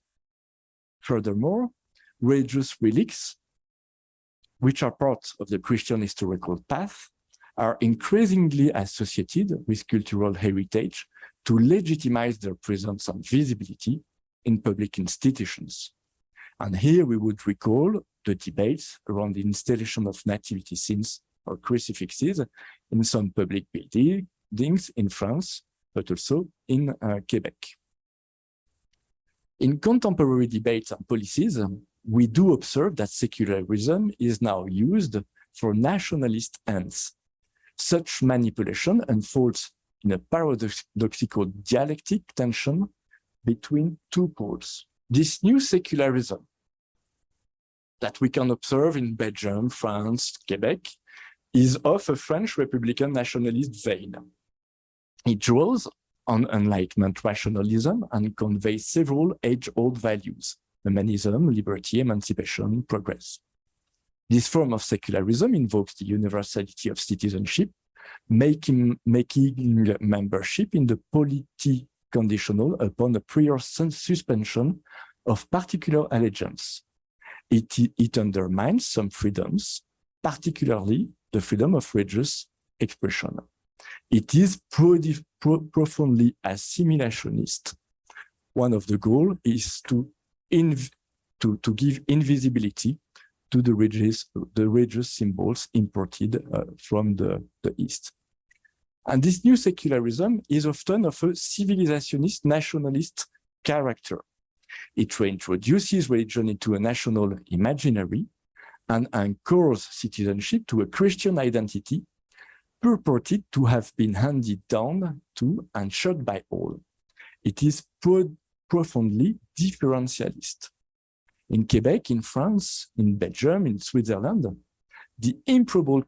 Furthermore, religious relics, which are part of the Christian historical path, are increasingly associated with cultural heritage to legitimize their presence and visibility in public institutions. And here we would recall the debates around the installation of nativity scenes or crucifixes in some public buildings in France, but also in Quebec. In contemporary debates and policies, we do observe that secularism is now used for nationalist ends. Such manipulation unfolds in a paradoxical dialectic tension between two poles. This new secularism that we can observe in Belgium, France, Quebec, is of a French Republican nationalist vein. It draws on Enlightenment rationalism and conveys several age-old values: humanism, liberty, emancipation, progress. This form of secularism invokes the universality of citizenship, making membership in the polity conditional upon a prior suspension of particular allegiance. It undermines some freedoms, particularly the freedom of religious expression. It is profoundly assimilationist. One of the goals is to give invisibility to the religious symbols imported from the East. And this new secularism is often of a civilizationist, nationalist character. It reintroduces religion into a national imaginary and anchors citizenship to a Christian identity purported to have been handed down to and shared by all. It is profoundly differentialist. In Quebec, in France, in Belgium, in Switzerland, the improbable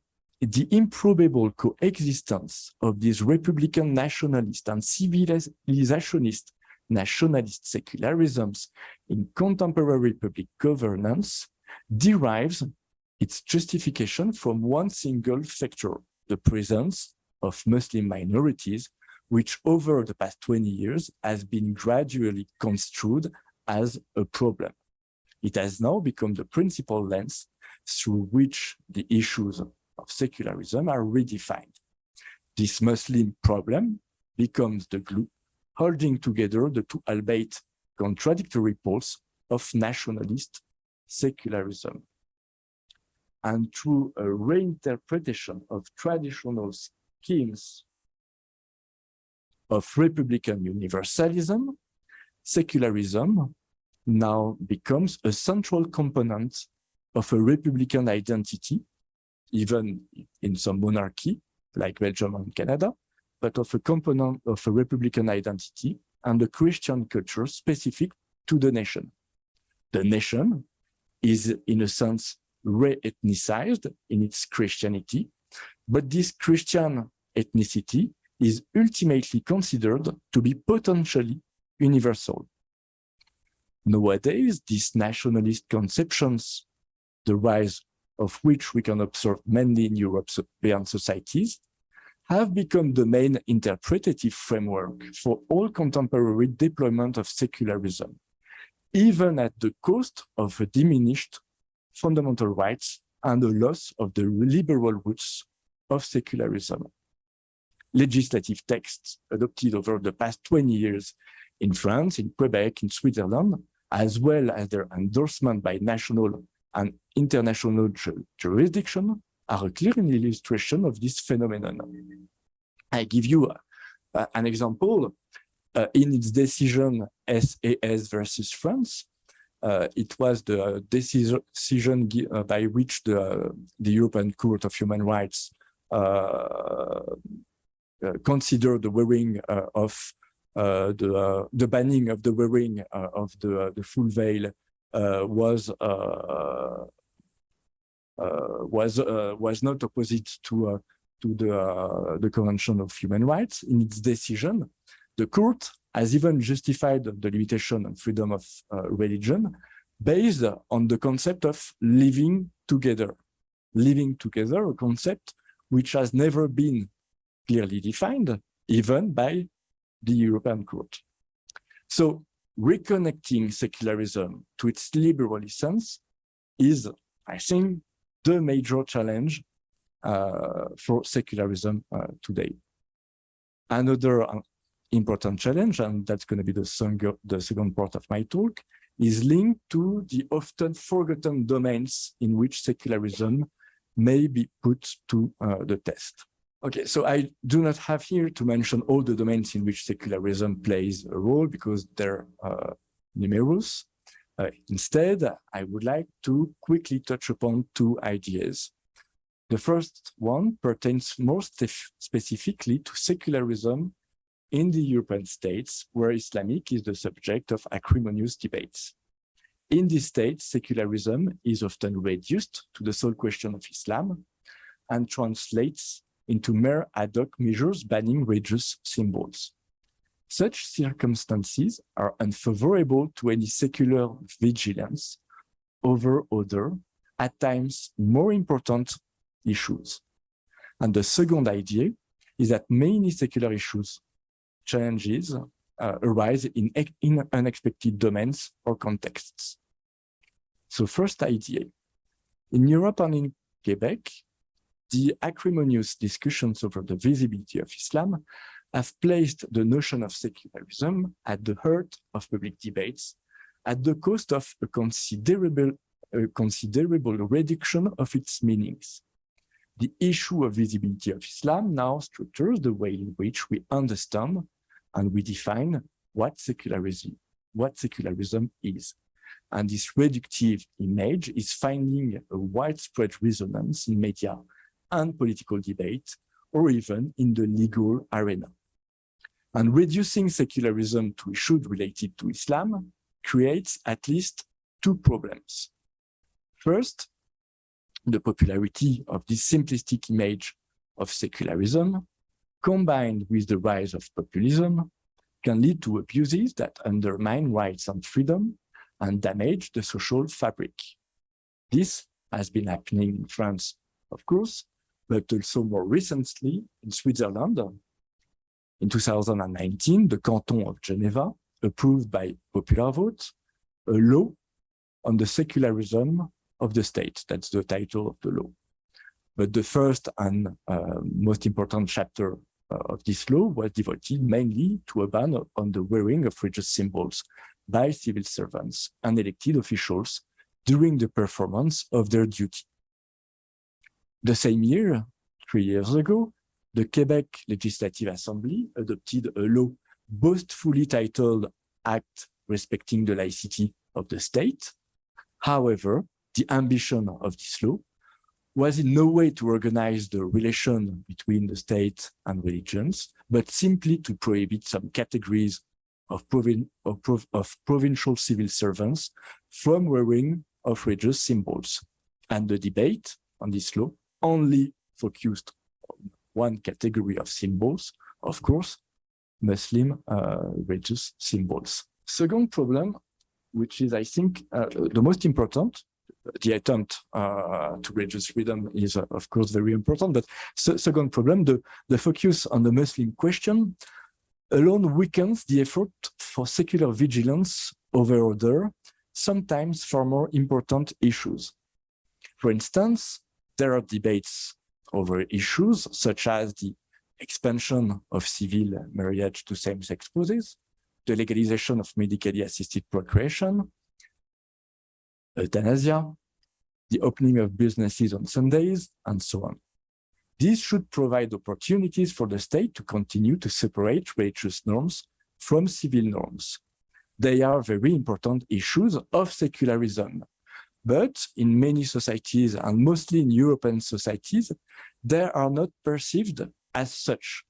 coexistence of these Republican nationalist and civilizationist nationalist secularisms in contemporary public governance derives its justification from one single factor, the presence of Muslim minorities, which over the past 20 years has been gradually construed as a problem. It has now become the principal lens through which the issues of secularism are redefined. This Muslim problem becomes the glue holding together the two albeit contradictory poles of nationalist secularism. And through a reinterpretation of traditional schemes of Republican universalism, secularism now becomes a central component of a Republican identity, even in some monarchy, like Belgium and Canada, but of a component of a Republican identity and a Christian culture specific to the nation. The nation is, in a sense, re-ethnicized in its Christianity, but this Christian ethnicity is ultimately considered to be potentially universal. Nowadays, these nationalist conceptions, the rise of which we can observe mainly in European societies, have become the main interpretative framework for all contemporary deployment of secularism, even at the cost of a diminished fundamental rights and a loss of the liberal roots of secularism. Legislative texts adopted over the past 20 years in France, in Quebec, in Switzerland, as well as their endorsement by national and international jurisdiction, are a clear illustration of this phenomenon. I give you an example. In its decision SAS versus France, it was the decision by which the European Court of Human Rights considered the wearing of the banning of the wearing of the full veil was not opposite to the Convention of Human Rights. In its decision, the court has even justified the limitation on freedom of religion based on the concept of living together. Living together, a concept which has never been clearly defined, even by the European Court. So reconnecting secularism to its liberal essence is, I think, the major challenge for secularism today. Another important challenge, and that's going to be the second part of my talk, is linked to the often forgotten domains in which secularism may be put to the test. Okay, so I do not have here to mention all the domains in which secularism plays a role because they're numerous. Instead, I would like to quickly touch upon two ideas. The first one pertains more specifically to secularism in the European states, where Islamic is the subject of acrimonious debates. In these states, secularism is often reduced to the sole question of Islam and translates into mere ad hoc measures banning religious symbols. Such circumstances are unfavorable to any secular vigilance over other, at times more important issues. And the second idea is that many secular challenges arise in unexpected domains or contexts. So first idea. In Europe and in Quebec, the acrimonious discussions over the visibility of Islam have placed the notion of secularism at the heart of public debates at the cost of a considerable reduction of its meanings. The issue of visibility of Islam now structures the way in which we understand and we define what secularism is. And this reductive image is finding a widespread resonance in media and political debate, or even in the legal arena. And reducing secularism to issues related to Islam creates at least two problems. First, the popularity of this simplistic image of secularism, combined with the rise of populism, can lead to abuses that undermine rights and freedom and damage the social fabric. This has been happening in France, of course, but also more recently in Switzerland. In 2019, the Canton of Geneva approved by popular vote a law on the secularism of the state. That's the title of the law. But the first and most important chapter of this law was devoted mainly to a ban on the wearing of religious symbols by civil servants and elected officials during the performance of their duty. The same year, 3 years ago, the Quebec Legislative Assembly adopted a law boastfully titled Act Respecting the Laicity of the State. However, the ambition of this law was in no way to organize the relation between the state and religions, but simply to prohibit some categories of provincial civil servants from wearing of religious symbols. And the debate on this law only focused on one category of symbols, of course, Muslim religious symbols. Second problem, which is, I think, the most important, the attempt to religious freedom is, of course, very important, but second problem, the focus on the Muslim question alone weakens the effort for secular vigilance over other, sometimes far more important issues. For instance, there are debates over issues such as the expansion of civil marriage to same-sex spouses, the legalization of medically assisted procreation, euthanasia, the opening of businesses on Sundays, and so on. This should provide opportunities for the state to continue to separate religious norms from civil norms. They are very important issues of secularism. But in many societies, and mostly in European societies, they are not perceived as such.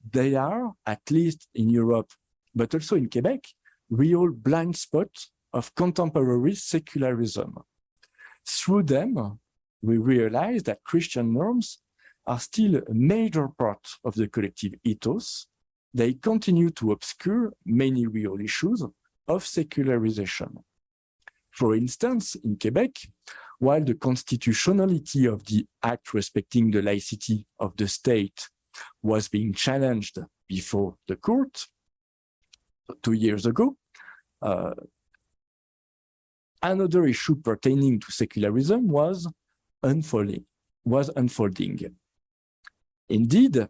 They are, at least in Europe, but also in Quebec, real blind spots of contemporary secularism. Through them, we realize that Christian norms are still a major part of the collective ethos. They continue to obscure many real issues of secularization. For instance, in Quebec, while the constitutionality of the Act respecting the laicity of the state was being challenged before the court 2 years ago, another issue pertaining to secularism was unfolding. Indeed,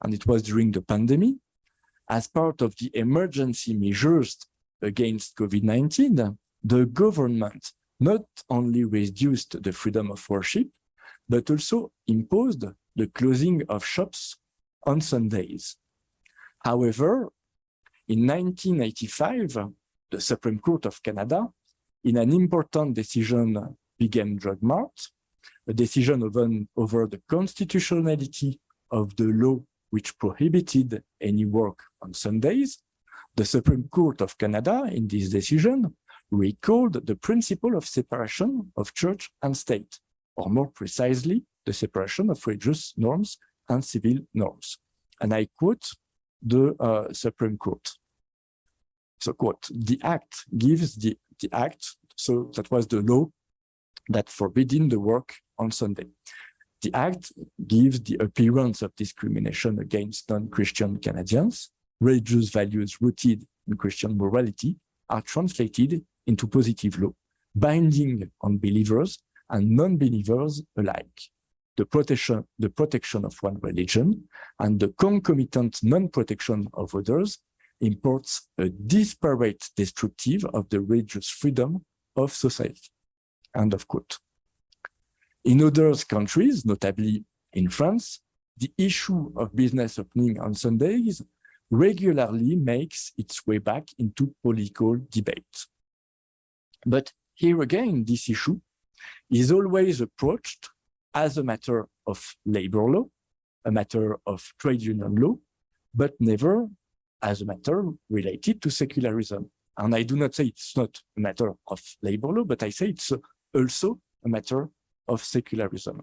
and it was during the pandemic, as part of the emergency measures against COVID-19, the government not only reduced the freedom of worship, but also imposed the closing of shops on Sundays. However, in 1985, the Supreme Court of Canada, in an important decision, Big Drug Mart, a decision over the constitutionality of the law which prohibited any work on Sundays, the Supreme Court of Canada, in this decision, recalled the principle of separation of church and state, or more precisely, the separation of religious norms and civil norms. And I quote the Supreme Court. So, quote, the Act gives the Act, so that was the law that forbidding the work on Sunday. The Act gives the appearance of discrimination against non-Christian Canadians. Religious values rooted in Christian morality are translated into positive law binding on believers and non-believers alike. The protection of one religion and the concomitant non-protection of others imports a disparate destructive of the religious freedom of society. End of quote. In other countries, notably in France, the issue of business opening on Sundays regularly makes its way back into political debate. But here again, this issue is always approached as a matter of labor law, a matter of trade union law, but never as a matter related to secularism. And I do not say it's not a matter of labor law, but I say it's also a matter of secularism.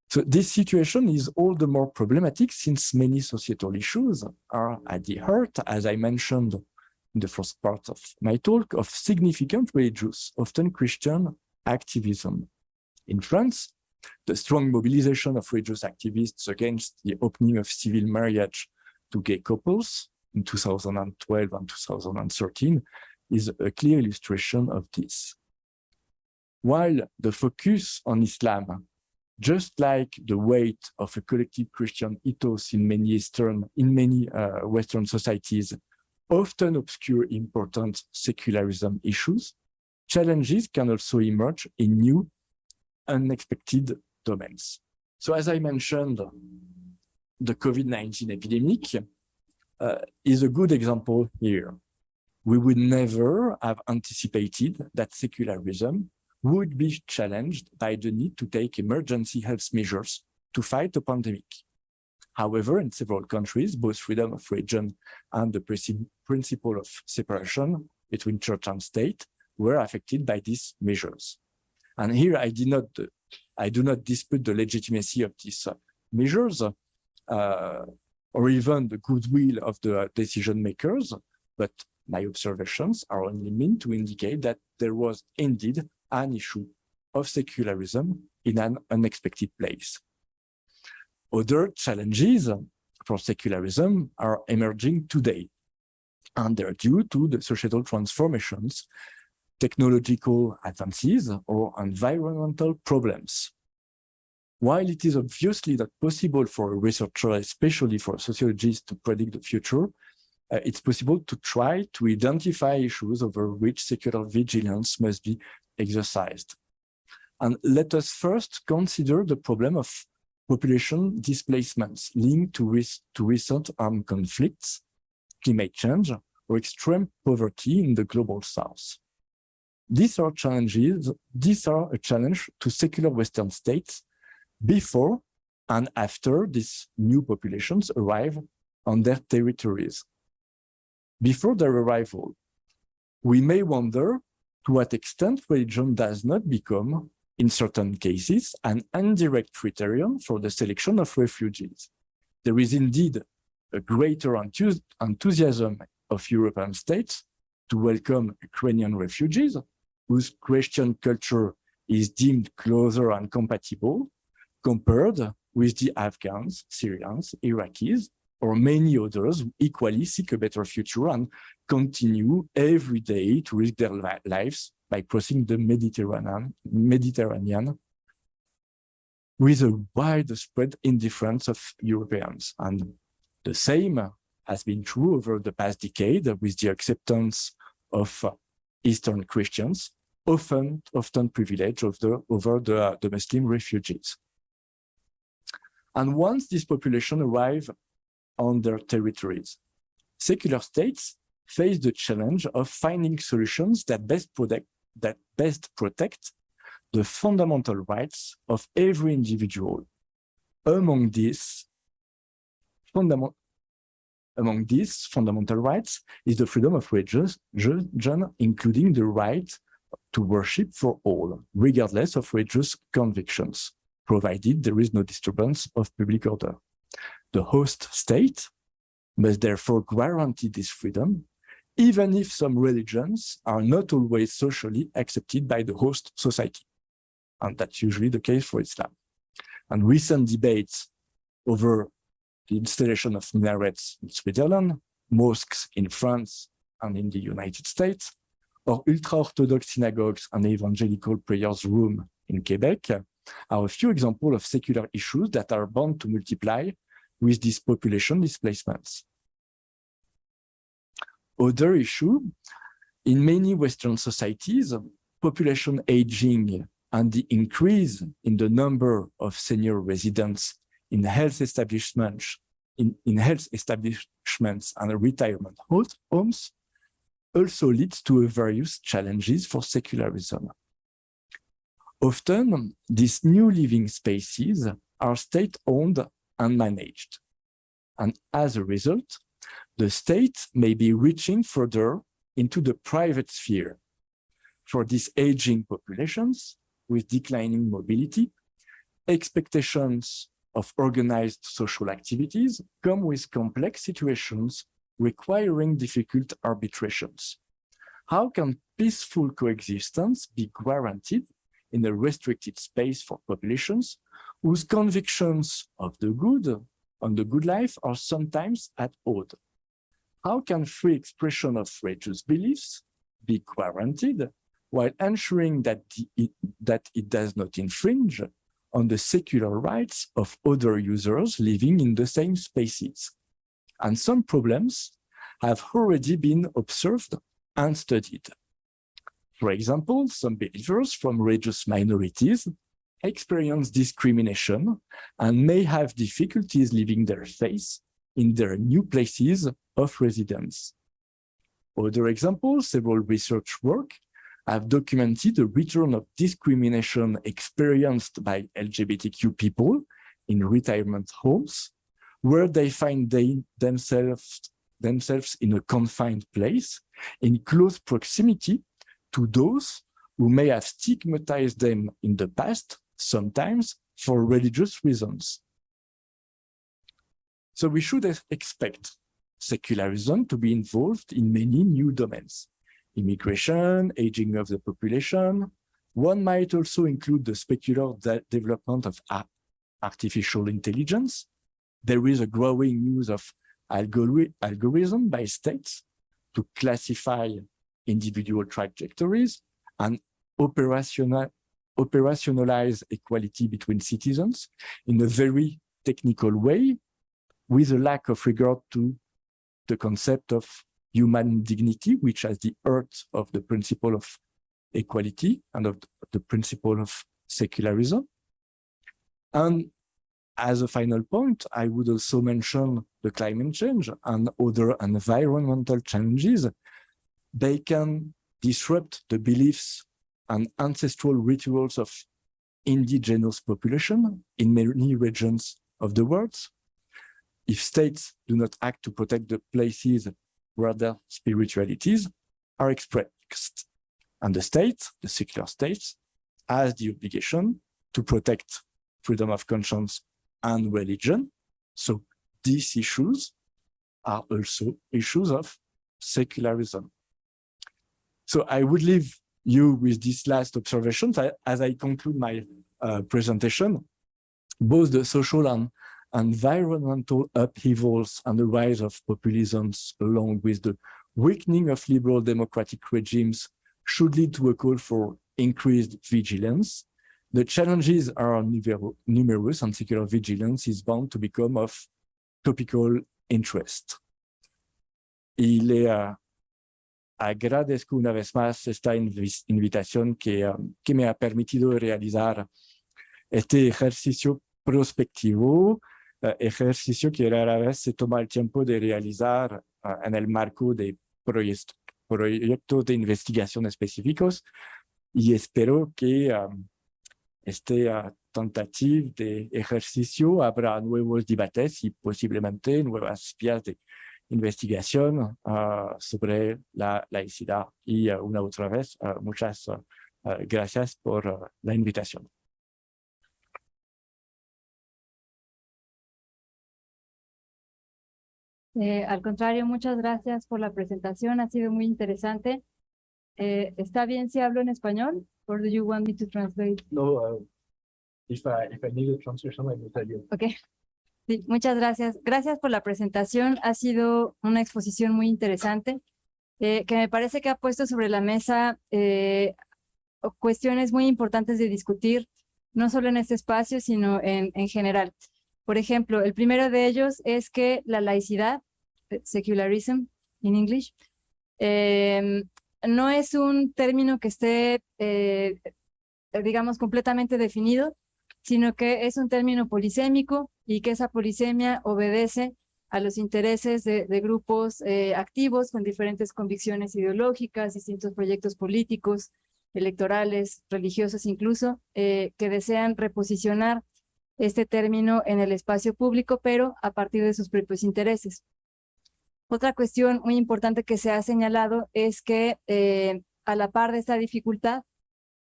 So this situation is all the more problematic since many societal issues are at the heart, as I mentioned in the first part of my talk, of significant religious, often Christian activism. In France, the strong mobilization of religious activists against the opening of civil marriage to gay couples in 2012 and 2013 is a clear illustration of this. While the focus on Islam, just like the weight of a collective Christian ethos in many Western societies, often obscure important secularism issues, challenges can also emerge in new, unexpected domains. So as I mentioned, the COVID-19 epidemic is a good example here. We would never have anticipated that secularism would be challenged by the need to take emergency health measures to fight a pandemic. However, in several countries, both freedom of religion and the principle of separation between church and state were affected by these measures. And here I do not dispute the legitimacy of these measures or even the goodwill of the decision makers, but my observations are only meant to indicate that there was indeed an issue of secularism in an unexpected place. Other challenges for secularism are emerging today, and they're due to the societal transformations, technological advances, or environmental problems. While it is obviously not possible for a researcher, especially for a sociologist, to predict the future, it's possible to try to identify issues over which secular vigilance must be exercised. And let us first consider the problem of population displacements linked to recent armed conflicts, climate change, or extreme poverty in the global south. These are a challenge to secular Western states before and after these new populations arrive on their territories. Before their arrival, we may wonder to what extent religion does not become, in certain cases, an indirect criterion for the selection of refugees. There is indeed a greater enthusiasm of European states to welcome Ukrainian refugees, whose Christian culture is deemed closer and compatible, compared with the Afghans, Syrians, Iraqis, or many others who equally seek a better future and continue every day to risk their lives by crossing the Mediterranean with a widespread indifference of Europeans. And the same has been true over the past decade with the acceptance of Eastern Christians, often privileged over the Muslim refugees. And once this population arrive on their territories, secular states face the challenge of finding solutions that best protect the fundamental rights of every individual. Among these fundamental rights is the freedom of religion, including the right to worship for all, regardless of religious convictions, provided there is no disturbance of public order. The host state must therefore guarantee this freedom, even if some religions are not always socially accepted by the host society. And that's usually the case for Islam. And recent debates over the installation of minarets in Switzerland, mosques in France and in the United States, or ultra-Orthodox synagogues and evangelical prayers rooms in Quebec are a few examples of secular issues that are bound to multiply with these population displacements. Other issue, in many Western societies, population aging and the increase in the number of senior residents in health establishments, and retirement homes also leads to various challenges for secularism. Often, these new living spaces are state-owned and managed. And as a result, the state may be reaching further into the private sphere. For these aging populations with declining mobility, expectations of organized social activities come with complex situations requiring difficult arbitrations. How can peaceful coexistence be guaranteed in a restricted space for populations whose convictions of the good on the good life are sometimes at odds? How can free expression of religious beliefs be guaranteed while ensuring that it does not infringe on the secular rights of other users living in the same spaces? And some problems have already been observed and studied. For example, some believers from religious minorities experience discrimination and may have difficulties living their faith in their new places of residence. Other examples, several research work have documented the return of discrimination experienced by LGBTQ people in retirement homes, where they find themselves in a confined place, in close proximity to those who may have stigmatized them in the past, sometimes for religious reasons. So we should expect secularism to be involved in many new domains. Immigration, aging of the population. One might also include the specular development of artificial intelligence. There is a growing use of algorithm by states to classify individual trajectories and operationalize equality between citizens in a very technical way, with a lack of regard to the concept of human dignity, which is the heart of the principle of equality and of the principle of secularism. And as a final point, I would also mention the climate change and other environmental challenges. They can disrupt the beliefs and ancestral rituals of indigenous population in many regions of the world. If states do not act to protect the places where their spiritualities are expressed, and the state, the secular states, has the obligation to protect freedom of conscience and religion. So these issues are also issues of secularism. So I would leave you with these last observations as I conclude my presentation. Both the social and environmental upheavals and the rise of populisms, along with the weakening of liberal democratic regimes, should lead to a call for increased vigilance. The challenges are numerous, and secular vigilance is bound to become of topical interest. Agradezco una vez más esta invitación que me ha permitido realizar este ejercicio prospectivo, ejercicio que rara vez se toma el tiempo de realizar en el marco de proyectos de investigación específicos, y espero que este tentativa de ejercicio habrá nuevos debates y posiblemente nuevas vías de investigación sobre la laicidad. Y una otra vez, muchas gracias por la invitación. Al contrario, muchas gracias por la presentación, ha sido muy interesante. ¿Está bien si hablo en español? Or do you want me to translate? No, if I need a translation, I will tell you. Okay. Sí, muchas gracias. Gracias por la presentación. Ha sido una exposición muy interesante. que me parece que ha puesto sobre la mesa cuestiones muy importantes de discutir, no solo en este espacio, sino en general. Por ejemplo, el primero de ellos es que la laicidad, secularism in English, no es un término que esté, digamos, completamente definido, sino que es un término polisémico y que esa polisemia obedece a los intereses de grupos activos con diferentes convicciones ideológicas, distintos proyectos políticos, electorales, religiosos incluso, que desean reposicionar este término en el espacio público, pero a partir de sus propios intereses. Otra cuestión muy importante que se ha señalado es que a la par de esta dificultad,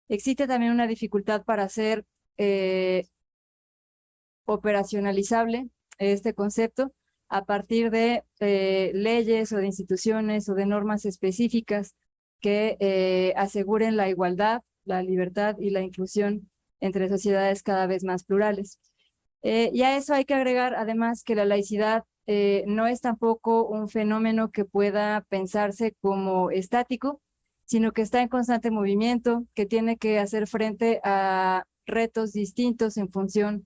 existe también una dificultad para hacer operacionalizable este concepto a partir de leyes o de instituciones o de normas específicas que aseguren la igualdad, la libertad y la inclusión entre sociedades cada vez más plurales. Y a eso hay que agregar además que la laicidad no es tampoco un fenómeno que pueda pensarse como estático, sino que está en constante movimiento, que tiene que hacer frente a retos distintos en función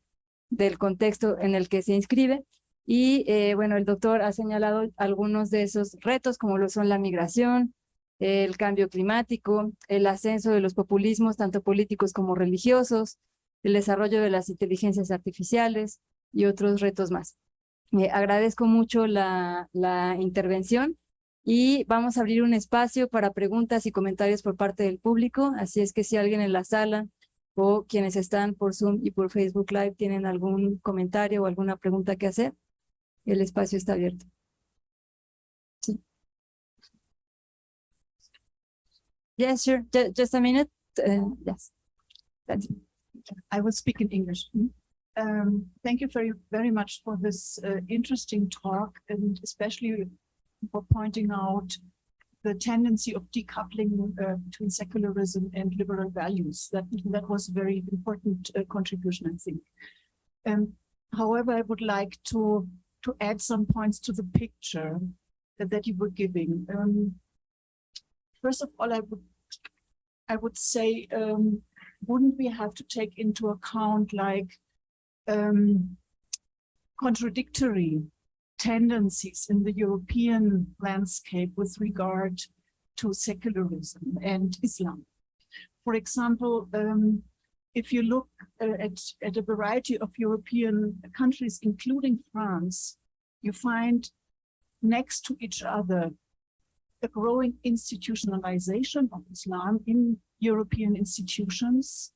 del contexto en el que se inscribe. Y bueno, el doctor ha señalado algunos de esos retos, como lo son la migración, el cambio climático, el ascenso de los populismos, tanto políticos como religiosos, el desarrollo de las inteligencias artificiales y otros retos más. Agradezco mucho la intervención y vamos a abrir un espacio para preguntas y comentarios por parte del público, así es que si alguien en la sala o quienes están por Zoom y por Facebook Live tienen algún comentario o alguna pregunta que hacer, el espacio está abierto. Sí. Yes, sure. Just a minute. Yes. That's it. I will speak in English. Thank you very much for this interesting talk, and especially for pointing out the tendency of decoupling between secularism and liberal values. That was a very important contribution, I think. However, I would like to add some points to the picture that you were giving. First of all, I would say, wouldn't we have to take into account like contradictory tendencies in the European landscape with regard to secularism and Islam? For example, if you look at a variety of European countries, including France, you find next to each other a growing institutionalization of Islam in European institutions,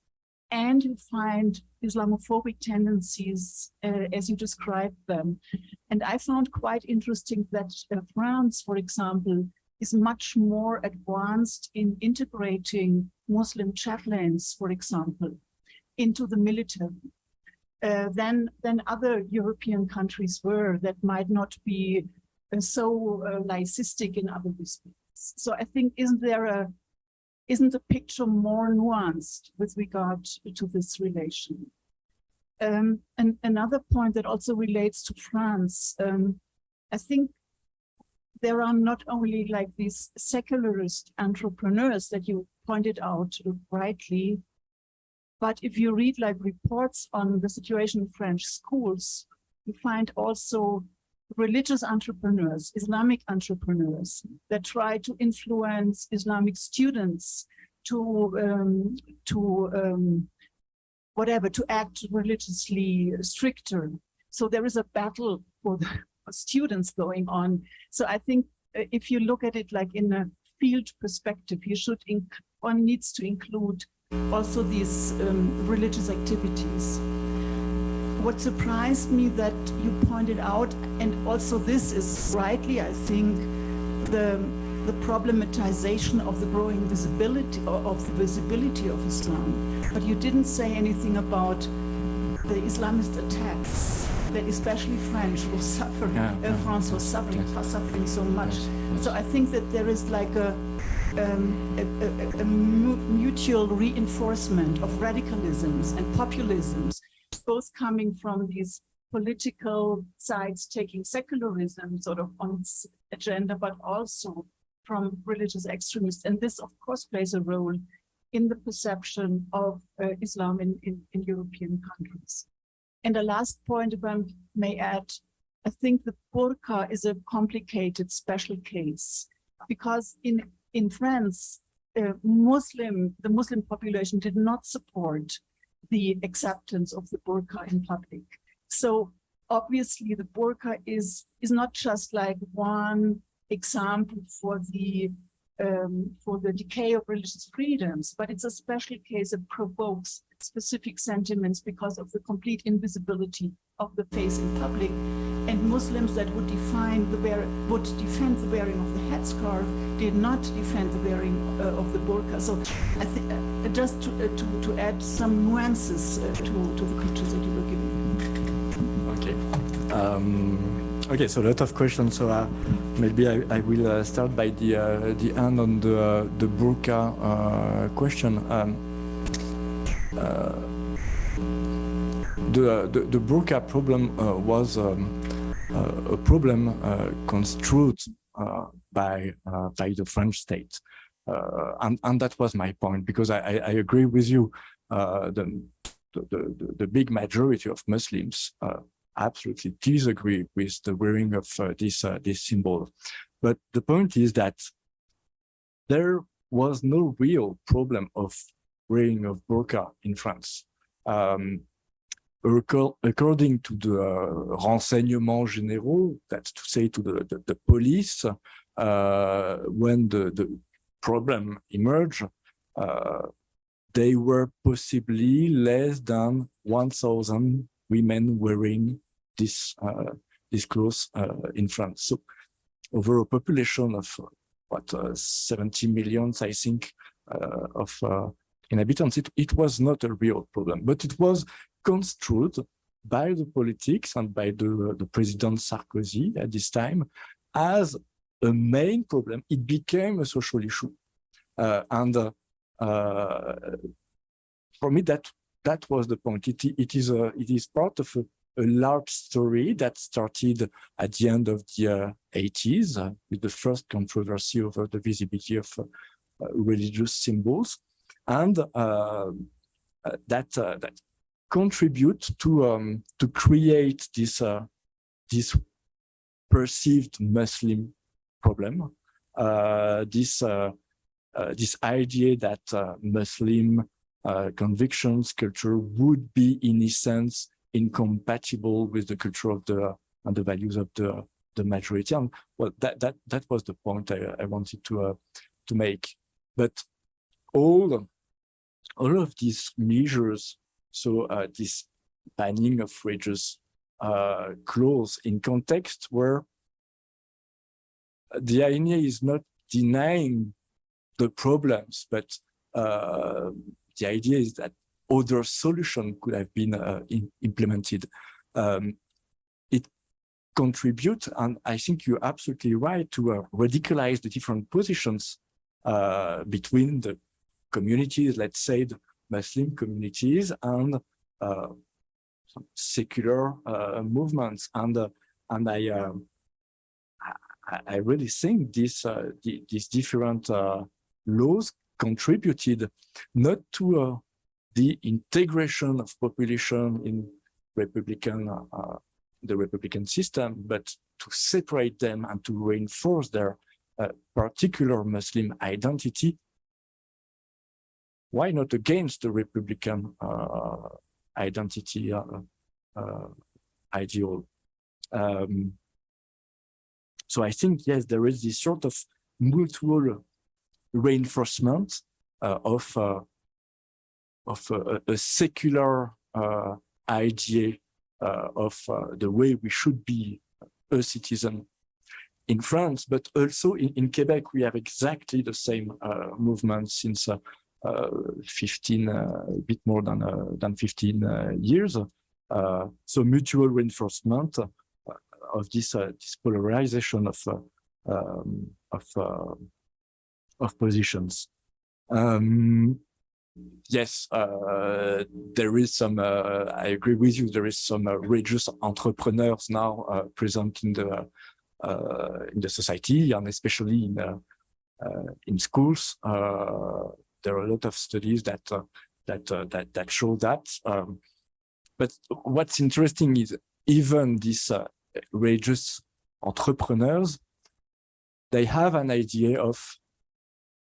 and you find Islamophobic tendencies as you described them. And I found quite interesting that France, for example, is much more advanced in integrating Muslim chaplains, for example, into the military than other European countries were that might not be so laicistic in other respects. So I think isn't the picture more nuanced with regard to this relation? And another point that also relates to France, I think there are not only like these secularist entrepreneurs that you pointed out rightly, but if you read like reports on the situation in French schools, you find also religious entrepreneurs, Islamic entrepreneurs that try to influence Islamic students to act religiously stricter. So there is a battle for the students going on. So I think if you look at it like in a field perspective, one needs to include also these religious activities. What surprised me that you pointed out, and also this is rightly, I think, the problematization of the growing visibility of Islam. But you didn't say anything about the Islamist attacks that especially France was suffering so much. So I think that there is like a mutual reinforcement of radicalisms and populisms, both coming from these political sides taking secularism sort of on its agenda, but also from religious extremists. And this, of course, plays a role in the perception of Islam in European countries. And the last point, if I may add, I think the burqa is a complicated special case because in France, the Muslim population did not support the acceptance of the burqa in public. So obviously the burqa is not just like one example for the decay of religious freedoms, but it's a special case that provokes specific sentiments because of the complete invisibility of the face in public. And Muslims that would defend the wearing of the headscarf did not defend the wearing of the burqa. So I think just to add some nuances to the questions that you were giving. Okay. Okay, so a lot of questions. So maybe I will start by the end on the burqa question. The burqa problem was a problem construed by the French state, and that was my point, because I agree with you. The big majority of Muslims absolutely disagree with the wearing of this symbol, but the point is that there was no real problem of wearing of burqa in France. According to the renseignements généraux, that's to say to the police, when the problem emerged, they were possibly less than 1,000 women wearing this clothes in France. So over a population of 70 million, I think, of inhabitants, it was not a real problem, but it was construed by the politics and by the President Sarkozy at this time as a main problem. It became a social issue, and for me, that was the point. It is part of a large story that started at the end of the 80s with the first controversy over the visibility of religious symbols, and that contribute to create this perceived Muslim problem, this idea that Muslim convictions, culture would be in essence incompatible with the culture of and the values of the majority. And well, that was the point I wanted to make. But all of these measures, so this banning of religious clothes in context where the idea is not denying the problems, but the idea is that other solution could have been implemented. It contributes, and I think you're absolutely right, to radicalize the different positions between the communities, let's say the Muslim communities, and some secular movements. And I really think these different laws contributed not to the integration of population in the Republican system, but to separate them and to reinforce their particular Muslim identity. Why not against the Republican identity ideal? So I think, yes, there is this sort of mutual reinforcement of a secular idea of the way we should be a citizen in France, but also in Quebec, we have exactly the same movement since a bit more than 15 years. So mutual reinforcement of this polarization of positions. Yes, there is some. I agree with you. There is some religious entrepreneurs now present in the society, and especially in schools. There are a lot of studies that show that. But what's interesting is even these religious entrepreneurs, they have an idea of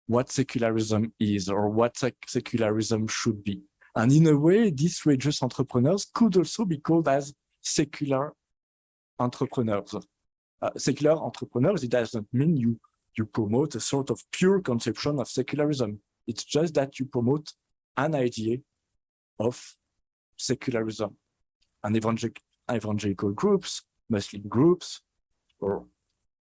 what secularism is or what secularism should be. And in a way, these religious entrepreneurs could also be called as secular entrepreneurs. Secular entrepreneurs, it doesn't mean you promote a sort of pure conception of secularism. It's just that you promote an idea of secularism. And evangelical groups, Muslim groups, or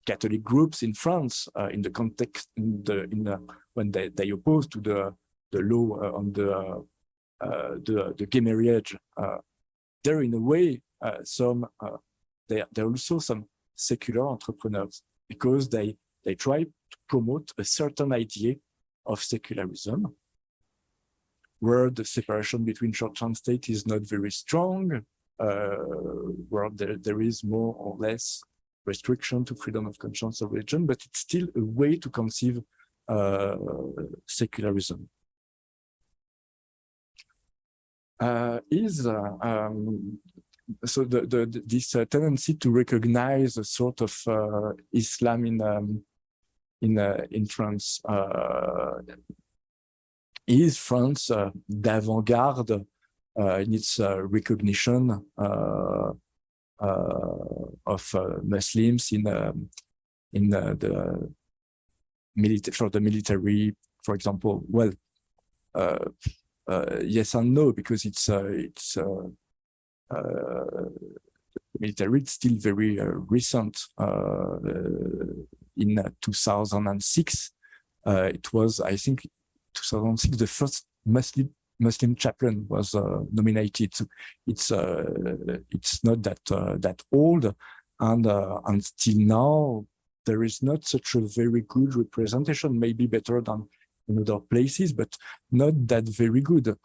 Catholic groups in France, in the context, when they oppose to the law on the gay marriage, there in a way there are also some secular entrepreneurs because they try to promote a certain idea of secularism, where the separation between church and state is not very strong, where there is more or less restriction to freedom of conscience or religion, but it's still a way to conceive secularism. So this tendency to recognize a sort of Islam in France. Is France d'avant-garde in its recognition of Muslims in the military, for example? Well, yes and no, because the military is still very recent. In 2006, it was, I think, 2006, the first Muslim chaplain was nominated. So it's not that old, and still now there is not such a very good representation. Maybe better than in other places, but not that very good.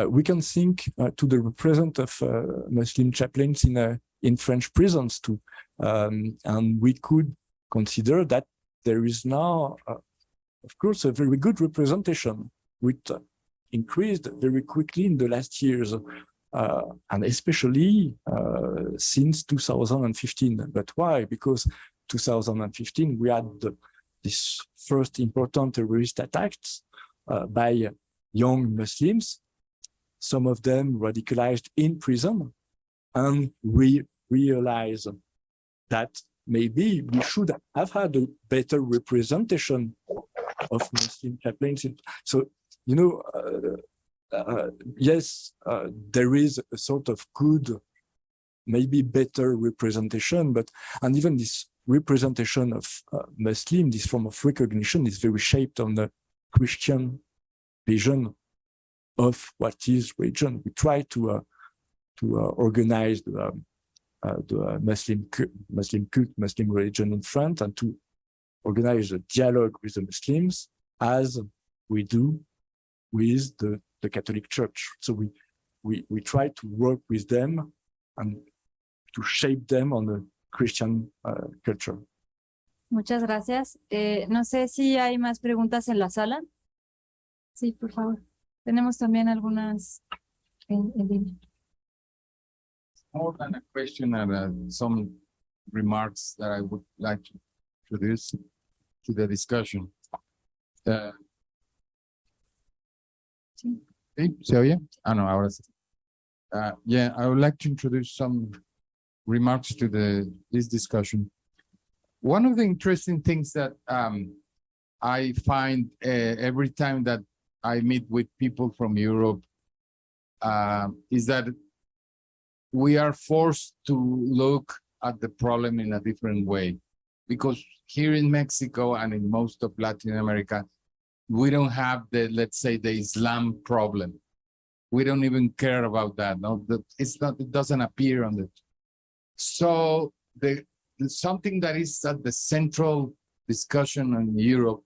We can think to the represent of Muslim chaplains in French prisons too, and we could consider that there is now, of course, a very good representation, which increased very quickly in the last years, and especially since 2015. But why? Because 2015 we had this first important terrorist attacks by young Muslims, some of them radicalized in prison, and we realized that maybe we should have had a better representation of Muslim chaplains. So, you know, yes, there is a sort of good, maybe better representation, and even this representation of Muslim, this form of recognition is very shaped on the Christian vision of what is religion. We try to organize the Muslim cult, Muslim religion in France, and to organize a dialogue with the Muslims as we do with the Catholic Church. So we try to work with them and to shape them on the Christian culture. Muchas gracias. No sé si hay más preguntas en la sala. Sí, por favor. Tenemos también algunas en línea. More than a question and some remarks that I would like to introduce to the discussion. ¿Sí? ¿Se oye? Ah, no, ahora sí. Yeah, I would like to introduce some remarks to this discussion. One of the interesting things that I find every time that I meet with people from Europe is that we are forced to look at the problem in a different way, because here in Mexico and in most of Latin America, we don't have let's say, the Islam problem. We don't even care about that. No, it doesn't appear on it. So something that is at the central discussion in Europe,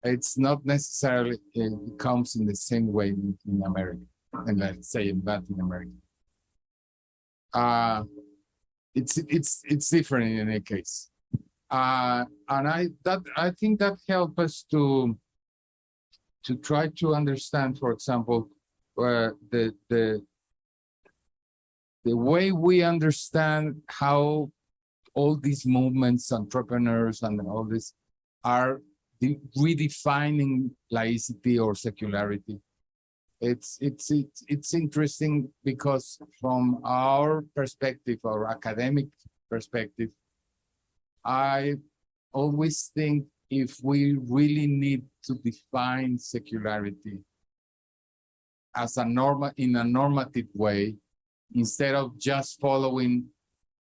it's not necessarily it comes in the same way in America, and let's say in Latin America. It's different in any case. And I think that helps us to try to understand, for example, the way we understand how all these movements, entrepreneurs, and all this are redefining laicity or secularity. It's interesting because from our perspective, our academic perspective, I always think if we really need to define secularity as in a normative way, instead of just following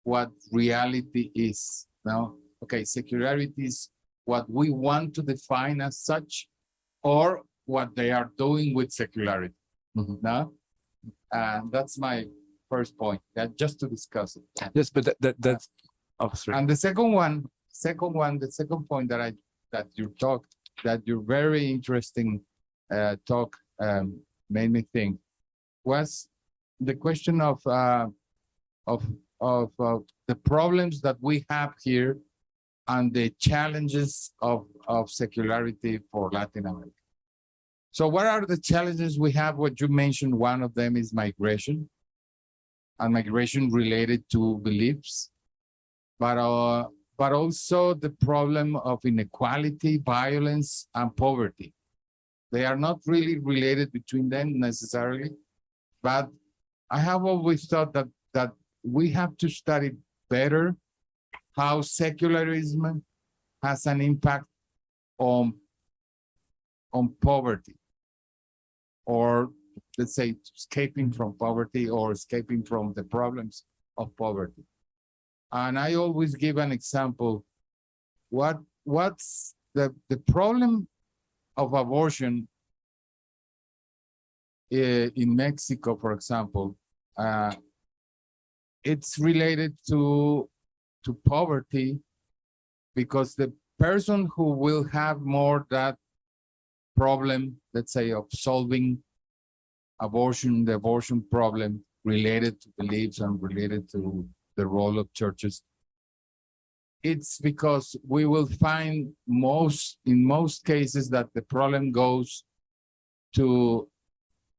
what reality is. No, okay, secularity is what we want to define as such, or what they are doing with secularity. No, and that's my first point. That just to discuss it. Yes, but that's. Oh, sorry. And the second point that your very interesting talk made me think was the question of the problems that we have here and the challenges of secularity for Latin America. So what are the challenges we have? What you mentioned, one of them is migration, and migration related to beliefs, but also the problem of inequality, violence, and poverty. They are not really related between them necessarily, but I have always thought that we have to study better how secularism has an impact on poverty, or let's say escaping from poverty or escaping from the problems of poverty. And I always give an example. What's the problem of abortion in Mexico, for example? It's related to poverty, because the person who will have more that problem, let's say, of solving the abortion problem related to beliefs and related to the role of churches, it's because we will find in most cases that the problem goes to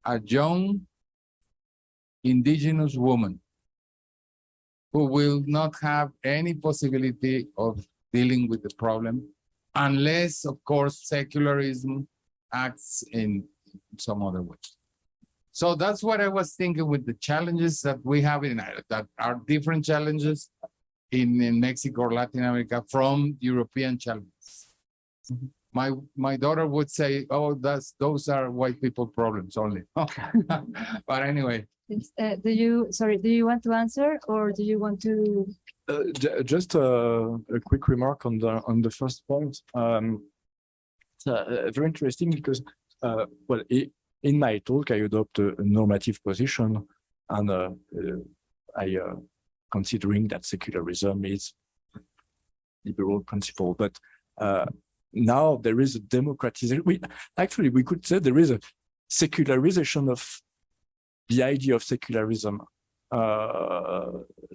a young indigenous woman who will not have any possibility of dealing with the problem unless, of course, secularism acts in some other way. So that's what I was thinking with the challenges that we have that are different challenges in Mexico or Latin America from European challenges. My daughter would say, "Oh, those are white people problems only." But anyway. Do you want to answer, or do you want to? Just a quick remark on the first point. Very interesting because, well, in my talk, I adopt a normative position, and I considering that secularism is liberal principle. But now there is a democratization. We could say there is a secularization of the idea of secularism.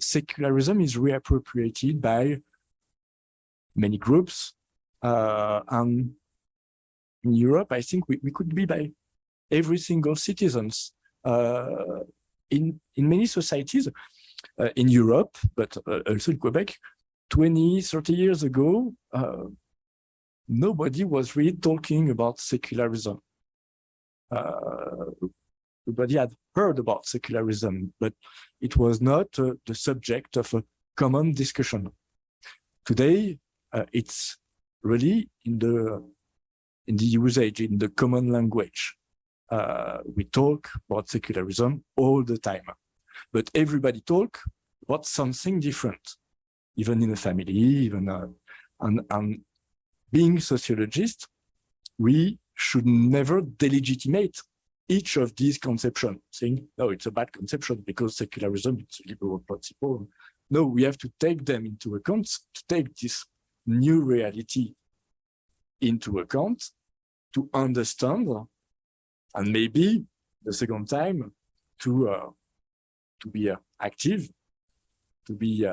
Secularism is reappropriated by many groups, and in Europe, I think we could be by every single citizens. In many societies in Europe, but also in Quebec, 20, 30 years ago, nobody was really talking about secularism. Nobody had heard about secularism, but it was not the subject of a common discussion. Today, it's really in the usage, in the common language. We talk about secularism all the time, but everybody talk about something different, even in a family, even and being sociologist, we should never delegitimate each of these conceptions, saying, no, it's a bad conception because secularism, it's a liberal principle. No, we have to take them into account, to take this new reality into account, to understand, and maybe the second time to be active, to be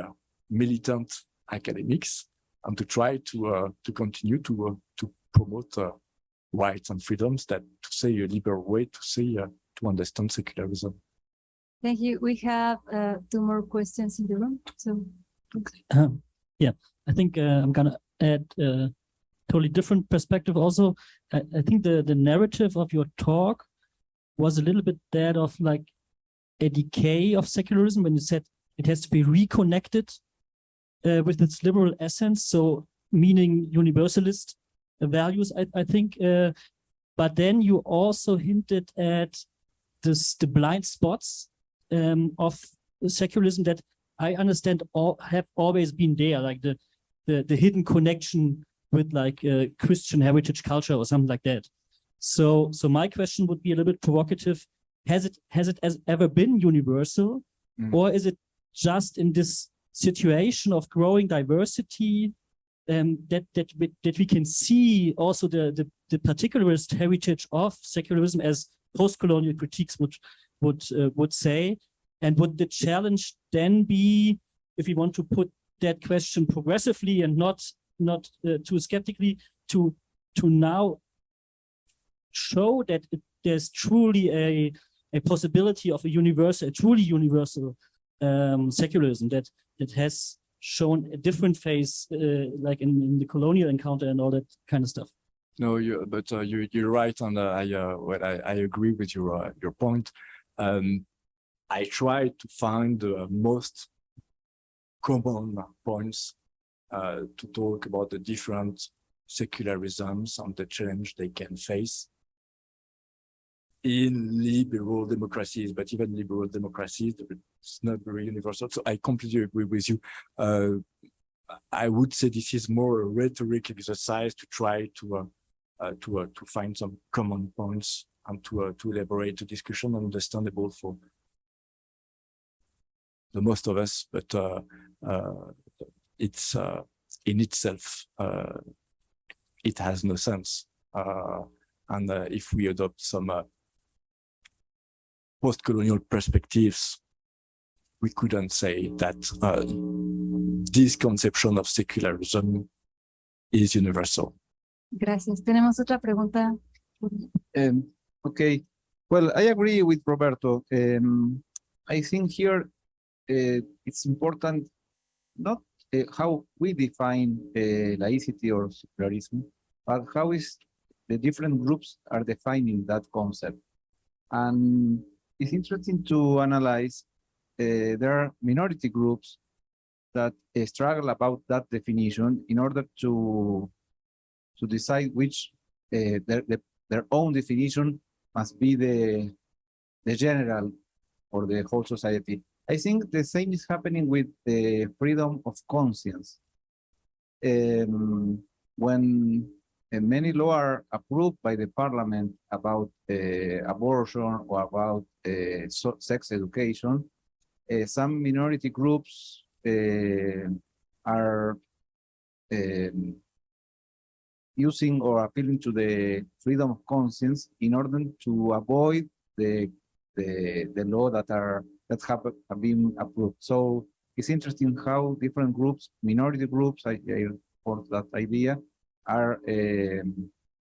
militant academics, to try to continue to promote rights and freedoms, that to say a liberal way to say to understand secularism. Thank you. We have 2 more questions in the room. So, yeah, I think I'm gonna add a totally different perspective. Also, I think the narrative of your talk was a little bit that of like a decay of secularism, when you said it has to be reconnected with its liberal essence, so meaning universalist values, I think. But then you also hinted at the blind spots of secularism that I understand have always been there, like the hidden connection with like Christian heritage culture or something like that. So my question would be a little bit provocative. Has it ever been universal, or is it just in this situation of growing diversity that we can see also the particularist heritage of secularism, as post-colonial critiques would say? And would the challenge then be, if we want to put that question progressively and not too skeptically, to now show that there's truly a possibility of a truly universal secularism that has shown a different phase, like in the colonial encounter and all that kind of stuff? No, you're right, and I agree with your point. I try to find the most common points to talk about the different secularisms and the challenge they can face in liberal democracies, but even liberal democracies, it's not very universal. So I completely agree with you. I would say this is more a rhetoric exercise to try to find some common points and to elaborate the discussion understandable for the most of us, but it's in itself, it has no sense. And if we adopt some post-colonial perspectives, we couldn't say that this conception of secularism is universal. gracias. Tenemos otra pregunta. Okay. Well, I agree with Roberto. I think here it's important not how we define laicity or secularism, but how is the different groups are defining that concept. And it's interesting to analyze. There are minority groups that struggle about that definition in order to decide which their own definition must be the general or the whole society. I think the same is happening with the freedom of conscience. When many laws are approved by the parliament about abortion or about sex education, some minority groups are using or appealing to the freedom of conscience in order to avoid the law that have been approved. So it's interesting how different groups, minority groups, I support that idea, are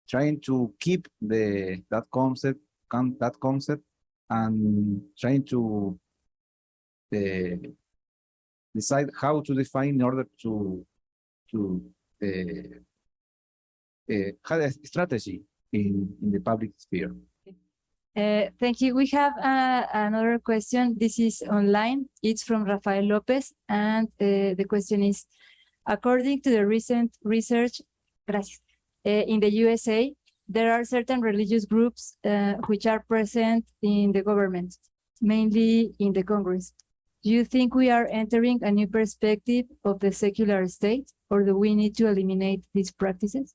trying to keep that concept and trying to decide how to define in order to have a strategy in the public sphere. Thank you. We have another question. This is online. It's from Rafael Lopez, and the question is, according to the recent research, in the USA, there are certain religious groups which are present in the government, mainly in the Congress. Do you think we are entering a new perspective of the secular state, or do we need to eliminate these practices?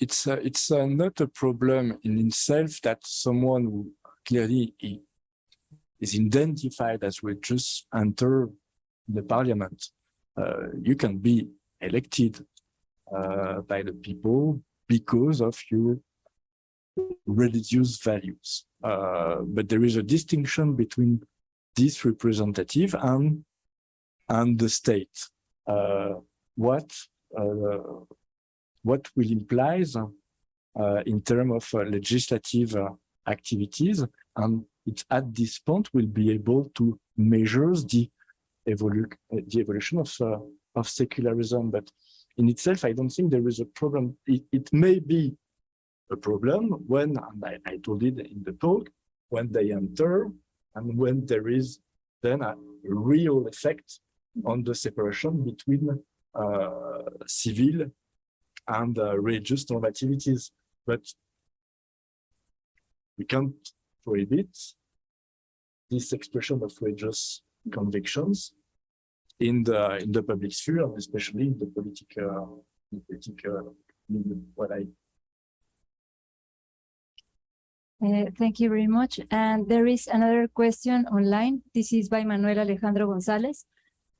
It's not a problem in itself that someone who clearly is identified as religious enter the parliament. You can be elected by the people because of your religious values. But there is a distinction between this representative and the state. What what will implies in terms of legislative activities, and it's at this point we'll be able to measure the evolution of secularism. But in itself, I don't think there is a problem. It may be a problem when, and I told it in the talk, when they enter and when there is then a real effect on the separation between civil and religious normativities. But we can't prohibit this expression of religious convictions in the public sphere, and especially in the political what I. Thank you very much. And there is another question online. This is by Manuel Alejandro González.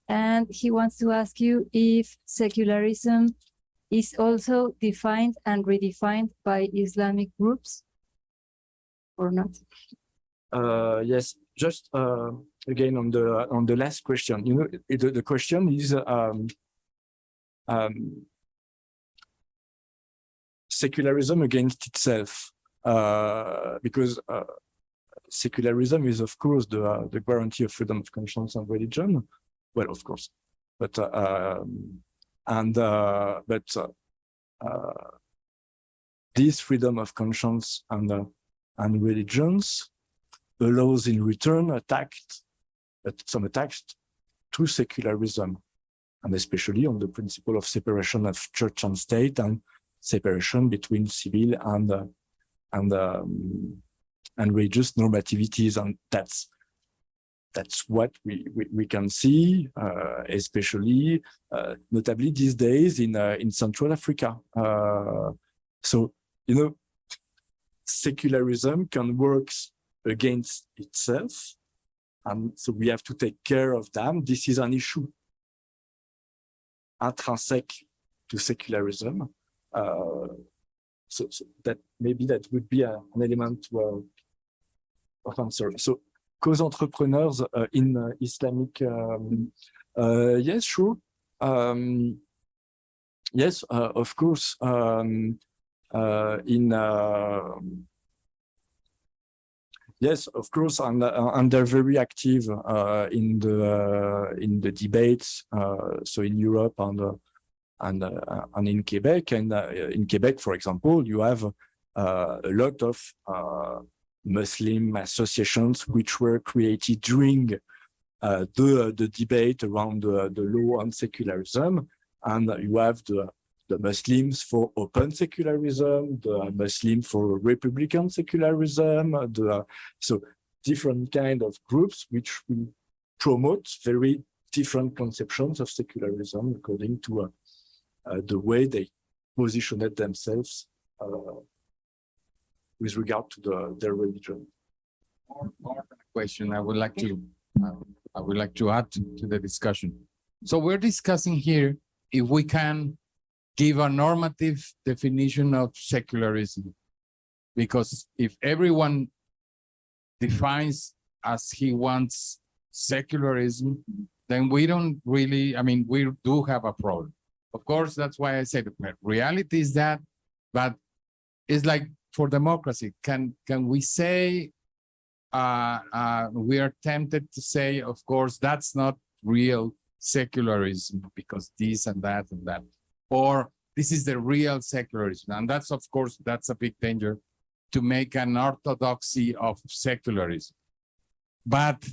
And he wants to ask you if secularism is also defined and redefined by Islamic groups or not? Yes, just again on the last question. You know, the question is secularism against itself. Because secularism is, of course, the guarantee of freedom of conscience and religion. Well, of course, but this freedom of conscience and religions allows in return some attacks to secularism, and especially on the principle of separation of church and state and separation between civil and religious normativities, and that's what we can see, especially notably these days in Central Africa. So you know, secularism can work against itself, and so we have to take care of them. This is an issue intrinsic to secularism. So that maybe that would be an element to answer. So cause entrepreneurs in Islamic, yes, sure. Yes, of course. Yes, of course, and they're very active in the debates. So in Europe and in Quebec, and in Quebec, for example, you have a lot of Muslim associations which were created during the debate around the law on secularism, and you have the Muslims for open secularism, the Muslim for Republican secularism, so different kind of groups which will promote very different conceptions of secularism according to the way they positioned themselves with regard to their religion. More question I would like to add to the discussion. So we're discussing here if we can give a normative definition of secularism, because if everyone defines as he wants secularism, then we don't really, I mean, we do have a problem. Of course, that's why I said reality is that, but it's like for democracy, can we say, we are tempted to say, of course, that's not real secularism because this and that and that, or this is the real secularism. And that's, of course, that's a big danger to make an orthodoxy of secularism. But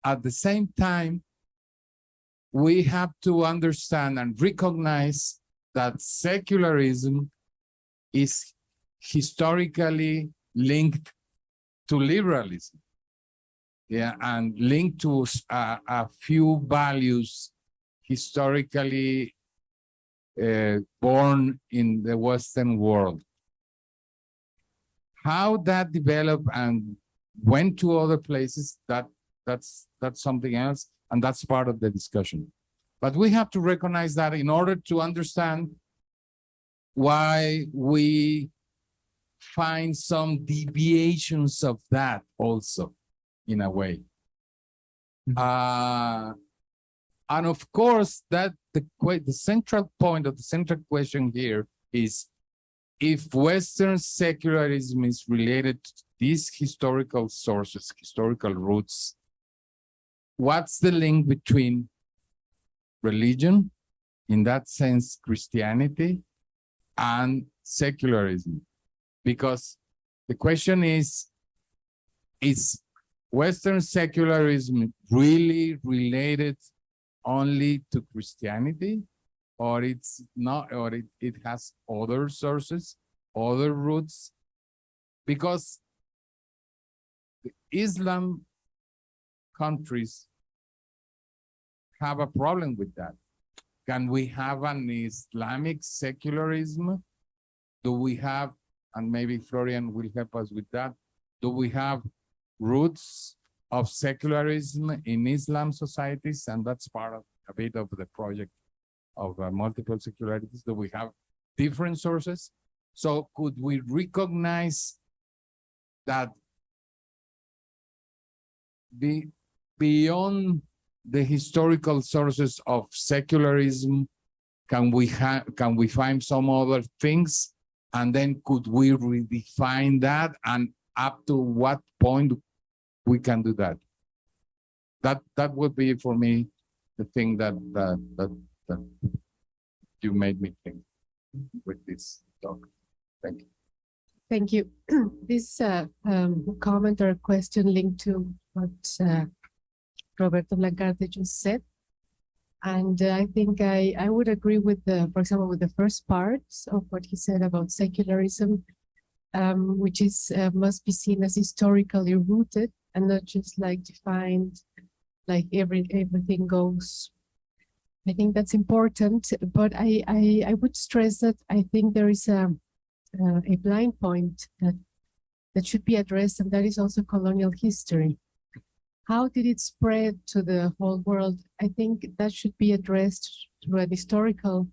at the same time, we have to understand and recognize that secularism is historically linked to liberalism, yeah, and linked to a few values historically born in the Western world. How that developed and went to other places, that's something else, and that's part of the discussion. But we have to recognize that in order to understand why we find some deviations of that also, in a way. And of course, that the central point of the central question here is if Western secularism is related to these historical sources, historical roots, what's the link between religion, in that sense, Christianity, and secularism? Because the question is Western secularism really related only to Christianity, or it's not, or it has other sources, other roots? Because the Islam countries have a problem with that. Can we have an Islamic secularism? Do we have, and maybe Florian will help us with that, do we have roots of secularism in Islam societies? And that's part of a bit of the project of multiple secularities. Do we have different sources? So could we recognize that beyond the historical sources of secularism, can we find some other things? And then could we redefine that? And up to what point we can do that? That would be for me the thing that you made me think with this talk. Thank you. Thank you. This comment or question linked to what Roberto Blancarte just said. And I think I would agree with for example, with the first part of what he said about secularism, which is must be seen as historically rooted and not just like defined, like everything goes. I think that's important, but I would stress that I think there is a blind point that should be addressed, and that is also colonial history. How did it spread to the whole world? I think that should be addressed through an historical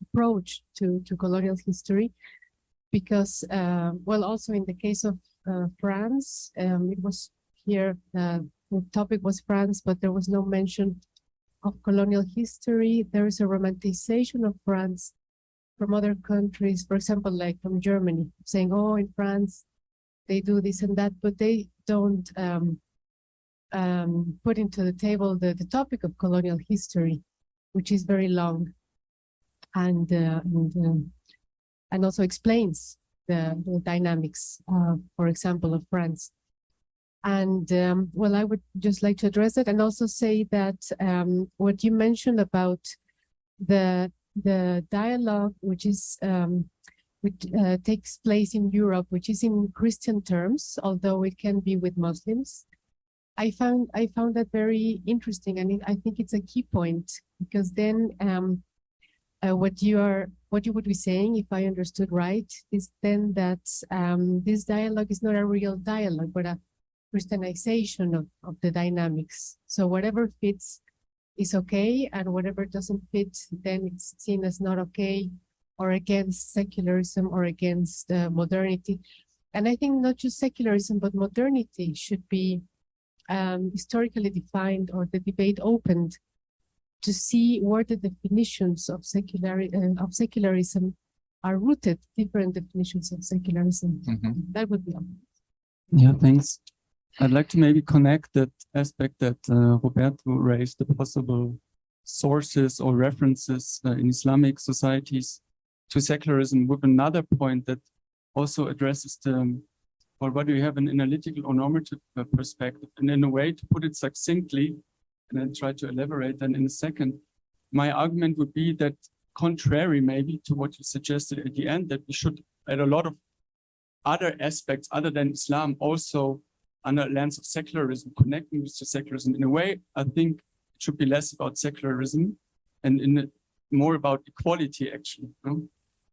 approach to colonial history, because, well, also in the case of France, it was here, the topic was France, but there was no mention of colonial history. There is a romanticization of France from other countries, for example, like from Germany, saying, oh, in France, they do this and that, but they don't put into the table the topic of colonial history, which is very long and also explains the dynamics, for example, of France. And well, I would just like to address it and also say that what you mentioned about the dialogue, which is which takes place in Europe, which is in Christian terms, although it can be with Muslims. I found that very interesting, and I think it's a key point, because then what you would be saying, if I understood right, is then that this dialogue is not a real dialogue, but a Christianization of the dynamics. So whatever fits is okay, and whatever doesn't fit, then it's seen as not okay, or against secularism, or against modernity. And I think not just secularism, but modernity should be historically defined, or the debate opened, to see where the definitions of secularism are rooted, different definitions of secularism. Mm-hmm. That would be all. Yeah, thanks. I'd like to maybe connect that aspect that Roberto raised, the possible sources or references in Islamic societies to secularism, with another point that also addresses the, or what do you have, an analytical or normative perspective. And in a way, to put it succinctly, and then try to elaborate then in a second, my argument would be that, contrary maybe to what you suggested at the end, that we should, at a lot of other aspects other than Islam, also under a lens of secularism, connecting with secularism. In a way, I think it should be less about secularism and more about equality, actually.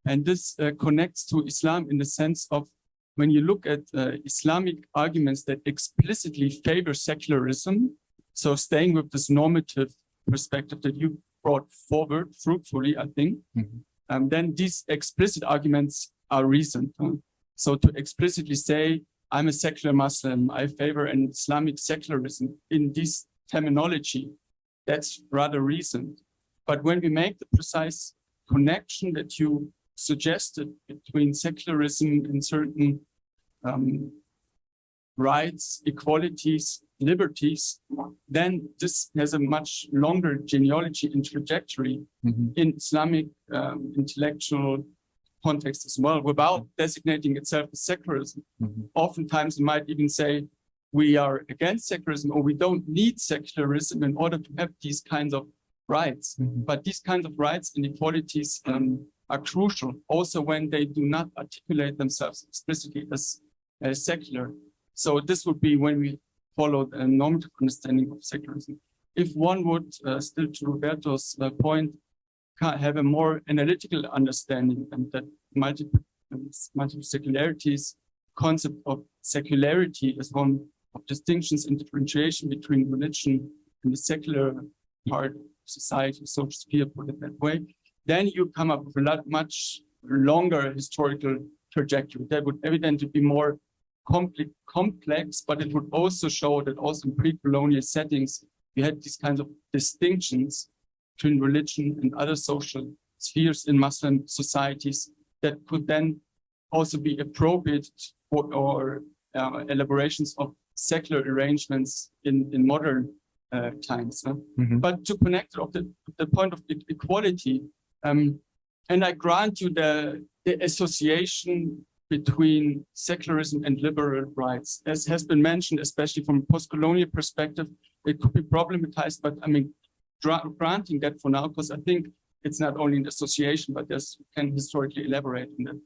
And this connects to Islam in the sense of, when you look at Islamic arguments that explicitly favor secularism, so staying with this normative perspective that you brought forward fruitfully, I think, then these explicit arguments are recent. So to explicitly say, I'm a secular Muslim, I favor an Islamic secularism in this terminology, that's rather recent. But when we make the precise connection that you suggested between secularism and certain rights, equalities, liberties, then this has a much longer genealogy and trajectory in Islamic intellectual context as well, without designating itself as secularism. Oftentimes, it might even say we are against secularism, or we don't need secularism in order to have these kinds of rights. But these kinds of rights and equalities are crucial, also when they do not articulate themselves explicitly as secular. So this would be when we follow a normative understanding of secularism. If one would, still to Roberto's point, have a more analytical understanding, and that multiple secularities, concept of secularity as one of distinctions and differentiation between religion and the secular part of society, social sphere, put it that way, then you come up with a much longer historical trajectory. That would evidently be more complex, but it would also show that also in pre-colonial settings, we had these kinds of distinctions between religion and other social spheres in Muslim societies that could then also be appropriate for or elaborations of secular arrangements in modern times. But to connect to the point of equality, and I grant you the association between secularism and liberal rights, as has been mentioned, especially from a post-colonial perspective, it could be problematized, but I mean, granting that for now, because I think it's not only an association, but there's can historically elaborate on that.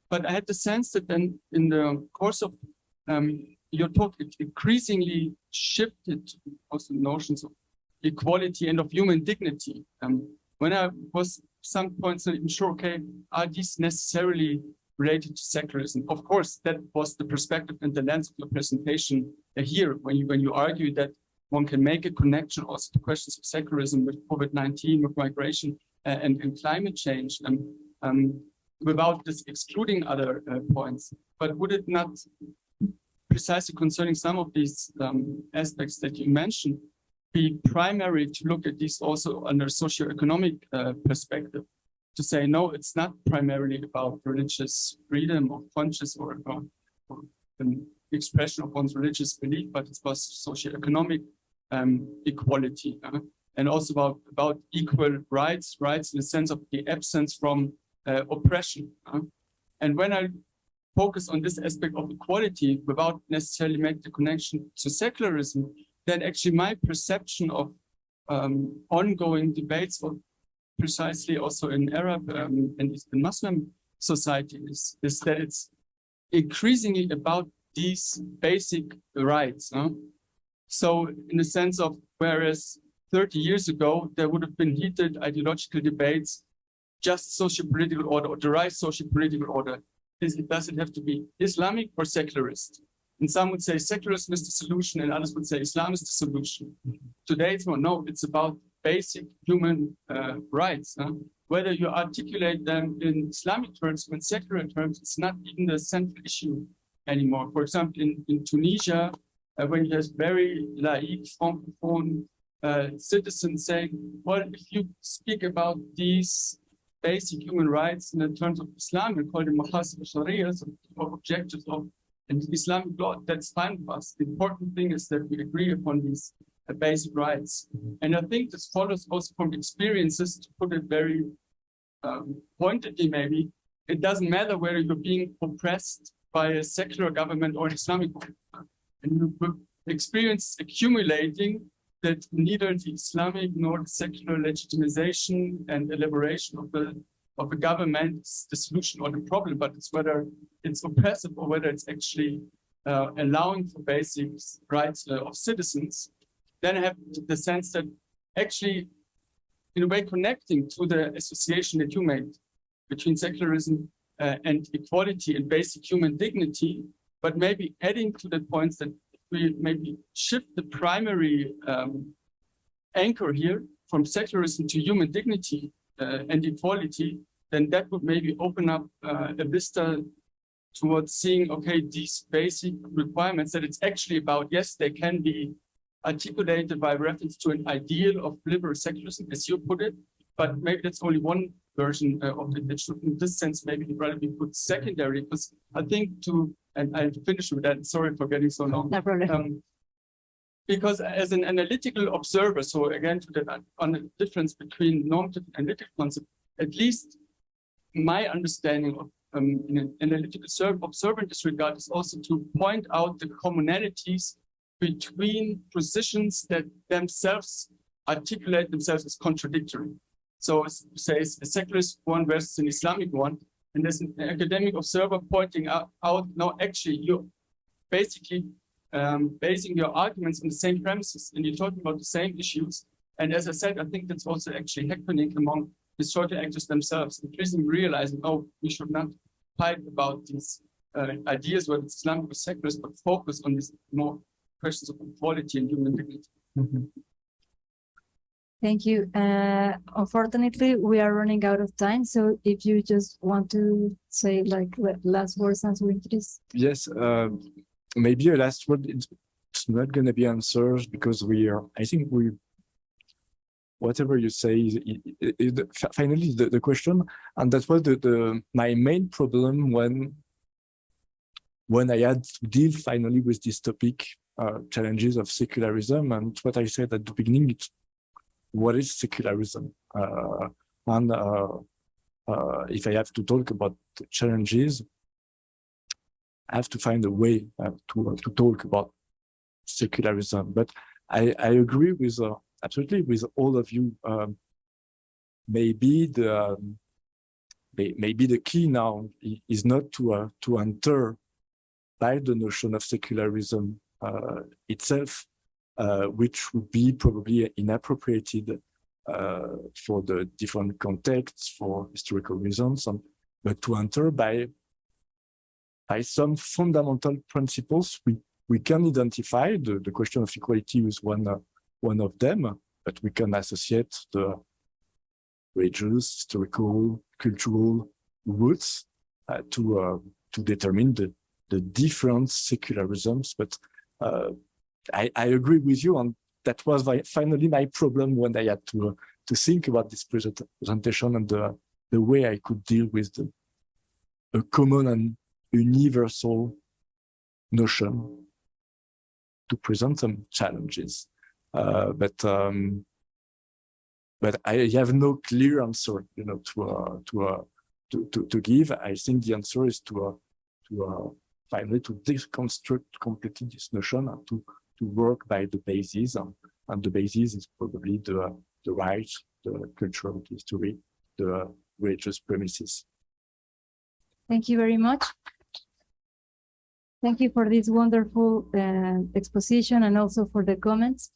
But I had the sense that then in the course of your talk, it increasingly shifted to also notions of equality and of human dignity. When I was some points not even sure, okay, are these necessarily related to secularism? Of course, that was the perspective and the lens of your presentation here, when you argue that one can make a connection also to questions of secularism with COVID-19, with migration and climate change, without this excluding other points. But would it not, precisely concerning some of these aspects that you mentioned, be primary to look at these also under socioeconomic perspective? To say, no, it's not primarily about religious freedom or conscious or the expression of one's religious belief, but it's about socioeconomic equality, and also about equal rights in the sense of the absence from oppression. And when I focus on this aspect of equality without necessarily make the connection to secularism, then actually my perception of ongoing debates or precisely also in Arab and Eastern Muslim societies is that it's increasingly about these basic rights. So in the sense of, whereas 30 years ago, there would have been heated ideological debates, just socio-political order or derived socio-political order. Does it have to be Islamic or secularist? And some would say secularism is the solution, and others would say Islam is the solution. Today, it's more, no, it's about basic human rights. Whether you articulate them in Islamic terms or in secular terms, it's not even the central issue anymore. For example, in Tunisia, when there's very laïque, francophone citizens saying, well, if you speak about these basic human rights in the terms of Islam, we call them maqasid al-sharia, so objectives of and Islamic law, that's fine with us. The important thing is that we agree upon these basic rights. And I think this follows also from experiences, to put it very pointedly maybe, it doesn't matter whether you're being oppressed by a secular government or an Islamic government. And you experience accumulating that neither the Islamic nor the secular legitimization and elaboration of the government is the solution or the problem, but it's whether it's oppressive or whether it's actually allowing for basic rights of citizens. Then I have the sense that actually, in a way, connecting to the association that you made between secularism and equality and basic human dignity, but maybe adding to the points that we maybe shift the primary anchor here from secularism to human dignity and equality, then that would maybe open up a vista towards seeing, okay, these basic requirements, that it's actually about, yes, they can be articulated by reference to an ideal of liberal secularism, as you put it, but maybe that's only one version of it. That should, in this sense, maybe rather be put secondary, because I think and I'll finish with that, sorry for getting so long. No problem. Because as an analytical observer, so again, on the difference between normative and analytical concept, at least my understanding of in an analytical observer in this regard is also to point out the commonalities between positions that themselves articulate themselves as contradictory. So say a secularist one versus an Islamic one, and there's an academic observer pointing out no, actually you're basically basing your arguments on the same premises, and you're talking about the same issues. And as I said, I think that's also actually happening among historical actors themselves, increasingly realizing, oh, we should not fight about these ideas, whether it's Islamic or secularist, but focus on these more questions of equality and human dignity. Thank you. Unfortunately, we are running out of time. So if you just want to say like last words answering this. Yes, maybe a last word. It's not going to be answers because I think whatever you say is finally the question, and that was my main problem when I had to deal finally with this topic, challenges of secularism, and what I said at the beginning, it's what is secularism, and if I have to talk about the challenges, I have to find a way to talk about secularism. But I agree with absolutely with all of you. Maybe the key now is not to enter by the notion of secularism itself, which would be probably inappropriated for the different contexts for historical reasons, but to enter by some fundamental principles. We can identify the question of equality with one of them, but we can associate the religious, historical, cultural roots to determine the different secularisms. But I agree with you, and that was finally my problem when I had to think about this presentation and the way I could deal with a common and universal notion to present some challenges. But I have no clear answer, to give. I think the answer is to finally to deconstruct completely this notion and to work by the basis, and the basis is probably the right, the cultural history, the religious premises. Thank you very much. Thank you for this wonderful exposition and also for the comments.